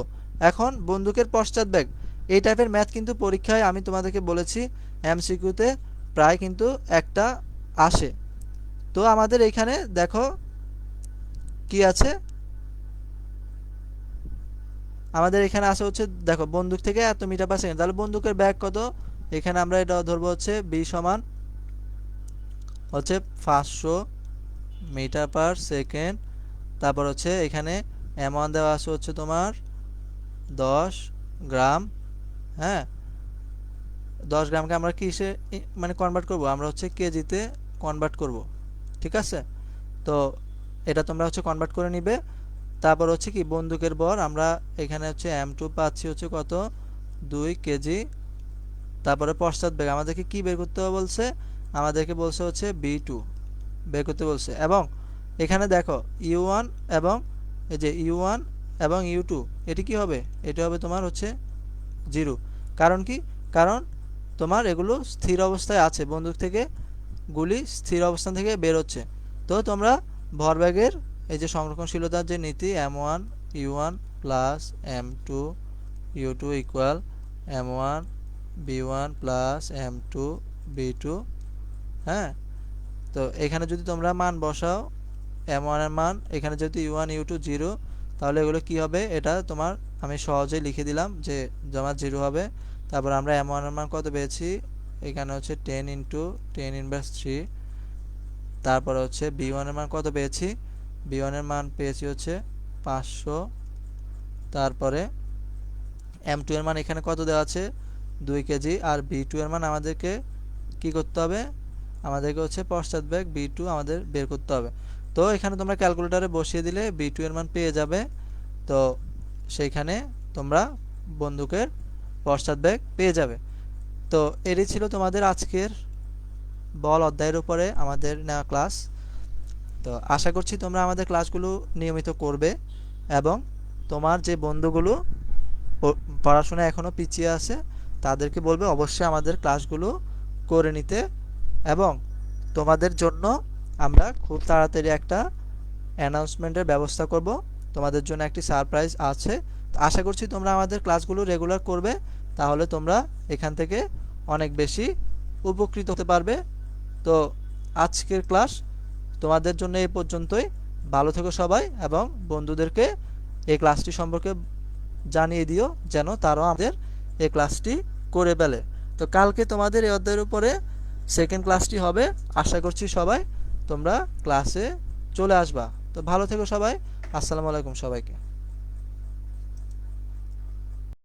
Speaker 1: এখন বন্দুকের পশ্চাৎ বেগ, এই টাইপের ম্যাথ কিন্তু পরীক্ষায় আমি তোমাদেরকে বলেছি এমসিকিউতে প্রায় কিন্তু একটা আসে। তো আমাদের এখানে দেখো কি আছে, আমাদের এখানে আছে হচ্ছে দেখো বন্দুক থেকে এত মিটার পার সেকেন্ড, তাহলে বন্দুকের ব্যাগ কত, এখানে আমরা এটা ধরবো হচ্ছে b সমান হচ্ছে 500 মিটার পার সেকেন্ড। তারপর হচ্ছে এখানে m1 দেওয়া আছে হচ্ছে তোমার 10 গ্রাম। হ্যাঁ, 10 গ্রামকে আমরা কিসে মানে কনভার্ট করব, আমরা হচ্ছে কেজিতে কনভার্ট করব। ঠিক আছে, তো এটা তোমরা হচ্ছে কনভার্ট করে নিবে। তারপর হচ্ছে কি বন্দুকের ভর আমরা এখানে হচ্ছে m2 পাচ্ছি হচ্ছে কত 2 কেজি। তারপরে পশ্চাৎ বেগ আমাদেরকে কি বের করতে হবে বলছে, আমাদেরকে বলছে হচ্ছে b2 বের করতে বলছে। এবং এখানে দেখো u1 এবং এই যে u1 এবং u2 এটি কি হবে, এটি হবে তোমার হচ্ছে 0। কারণ কি, কারণ তোমার এগুলো স্থির অবস্থায় আছে, বন্দুক থেকে গুলি স্থির অবস্থান থেকে বের হচ্ছে। তো তোমরা ভরবেগের এই যে সংরক্ষণশীলতার যে নীতি m1 u1 plus m2 u2 equal m1 b1 plus m2 b2। হ্যাঁ, তো এখানে যদি তোমরা মান বসাও m1 এর মান, এখানে যদি u1 u2 0, তাহলে এগুলো কি হবে, এটা তোমার আমি সহজেই লিখে দিলাম যে জমা 0 হবে। তারপর আমরা m1 এর মান কত পেয়েছি, এখানে হচ্ছে 10 ইন্টু 10 ইনভার্স 3। তারপর হচ্ছে b1 এর মান কত পেয়েছি, b1 এর মান পেয়েছি হচ্ছে 500। তারপরে m2 এর মান এখানে কত দেওয়া আছে 2 কেজি, আর b2 এর মান আমাদেরকে কি করতে হবে, আমাদেরকে হচ্ছে পশ্চাৎ বেগ b2 আমাদের বের করতে হবে। তো এখানে তোমরা ক্যালকুলেটরে বসিয়ে দিলে b2 এর মান পেয়ে যাবে। তো সেইখানে তোমরা বন্দুকের পশ্চাৎ বেগ পেয়ে যাবে। তো এটাই ছিল তোমাদের আজকের বল অধ্যায়ের উপরে আমাদের নেওয়া ক্লাস। তো আশা করছি তোমরা আমাদের ক্লাসগুলো নিয়মিত করবে এবং তোমার যে বন্ধুগুলো পড়াশোনা এখনও পিছিয়ে আছে তাদেরকে বলবে অবশ্যই আমাদের ক্লাসগুলো করে নিতে। এবং তোমাদের জন্য আমরা খুব তাড়াতাড়ি একটা অ্যানাউন্সমেন্টের ব্যবস্থা করব, তোমাদের জন্য একটি সারপ্রাইজ আছে। আশা করছি তোমরা আমাদের ক্লাসগুলো রেগুলার করবে, তাহলে তোমরা এখান থেকে অনেক বেশি উপকৃত হতে পারবে। তো আজকের ক্লাস তোমাদের জন্য এই পর্যন্তই। ভালো থেকো সবাই এবং বন্ধুদেরকে এই ক্লাসটি সম্পর্কে জানিয়ে দিও যেন তারাও আমাদের এই ক্লাসটি করে ফেলে। তো কালকে তোমাদের এই অধ্যায়ের উপরে সেকেন্ড ক্লাসটি হবে। আশা করছি সবাই তোমরা ক্লাসে চলে আসবা। তো ভালো থেকো সবাই। আসসালামু আলাইকুম সবাইকে।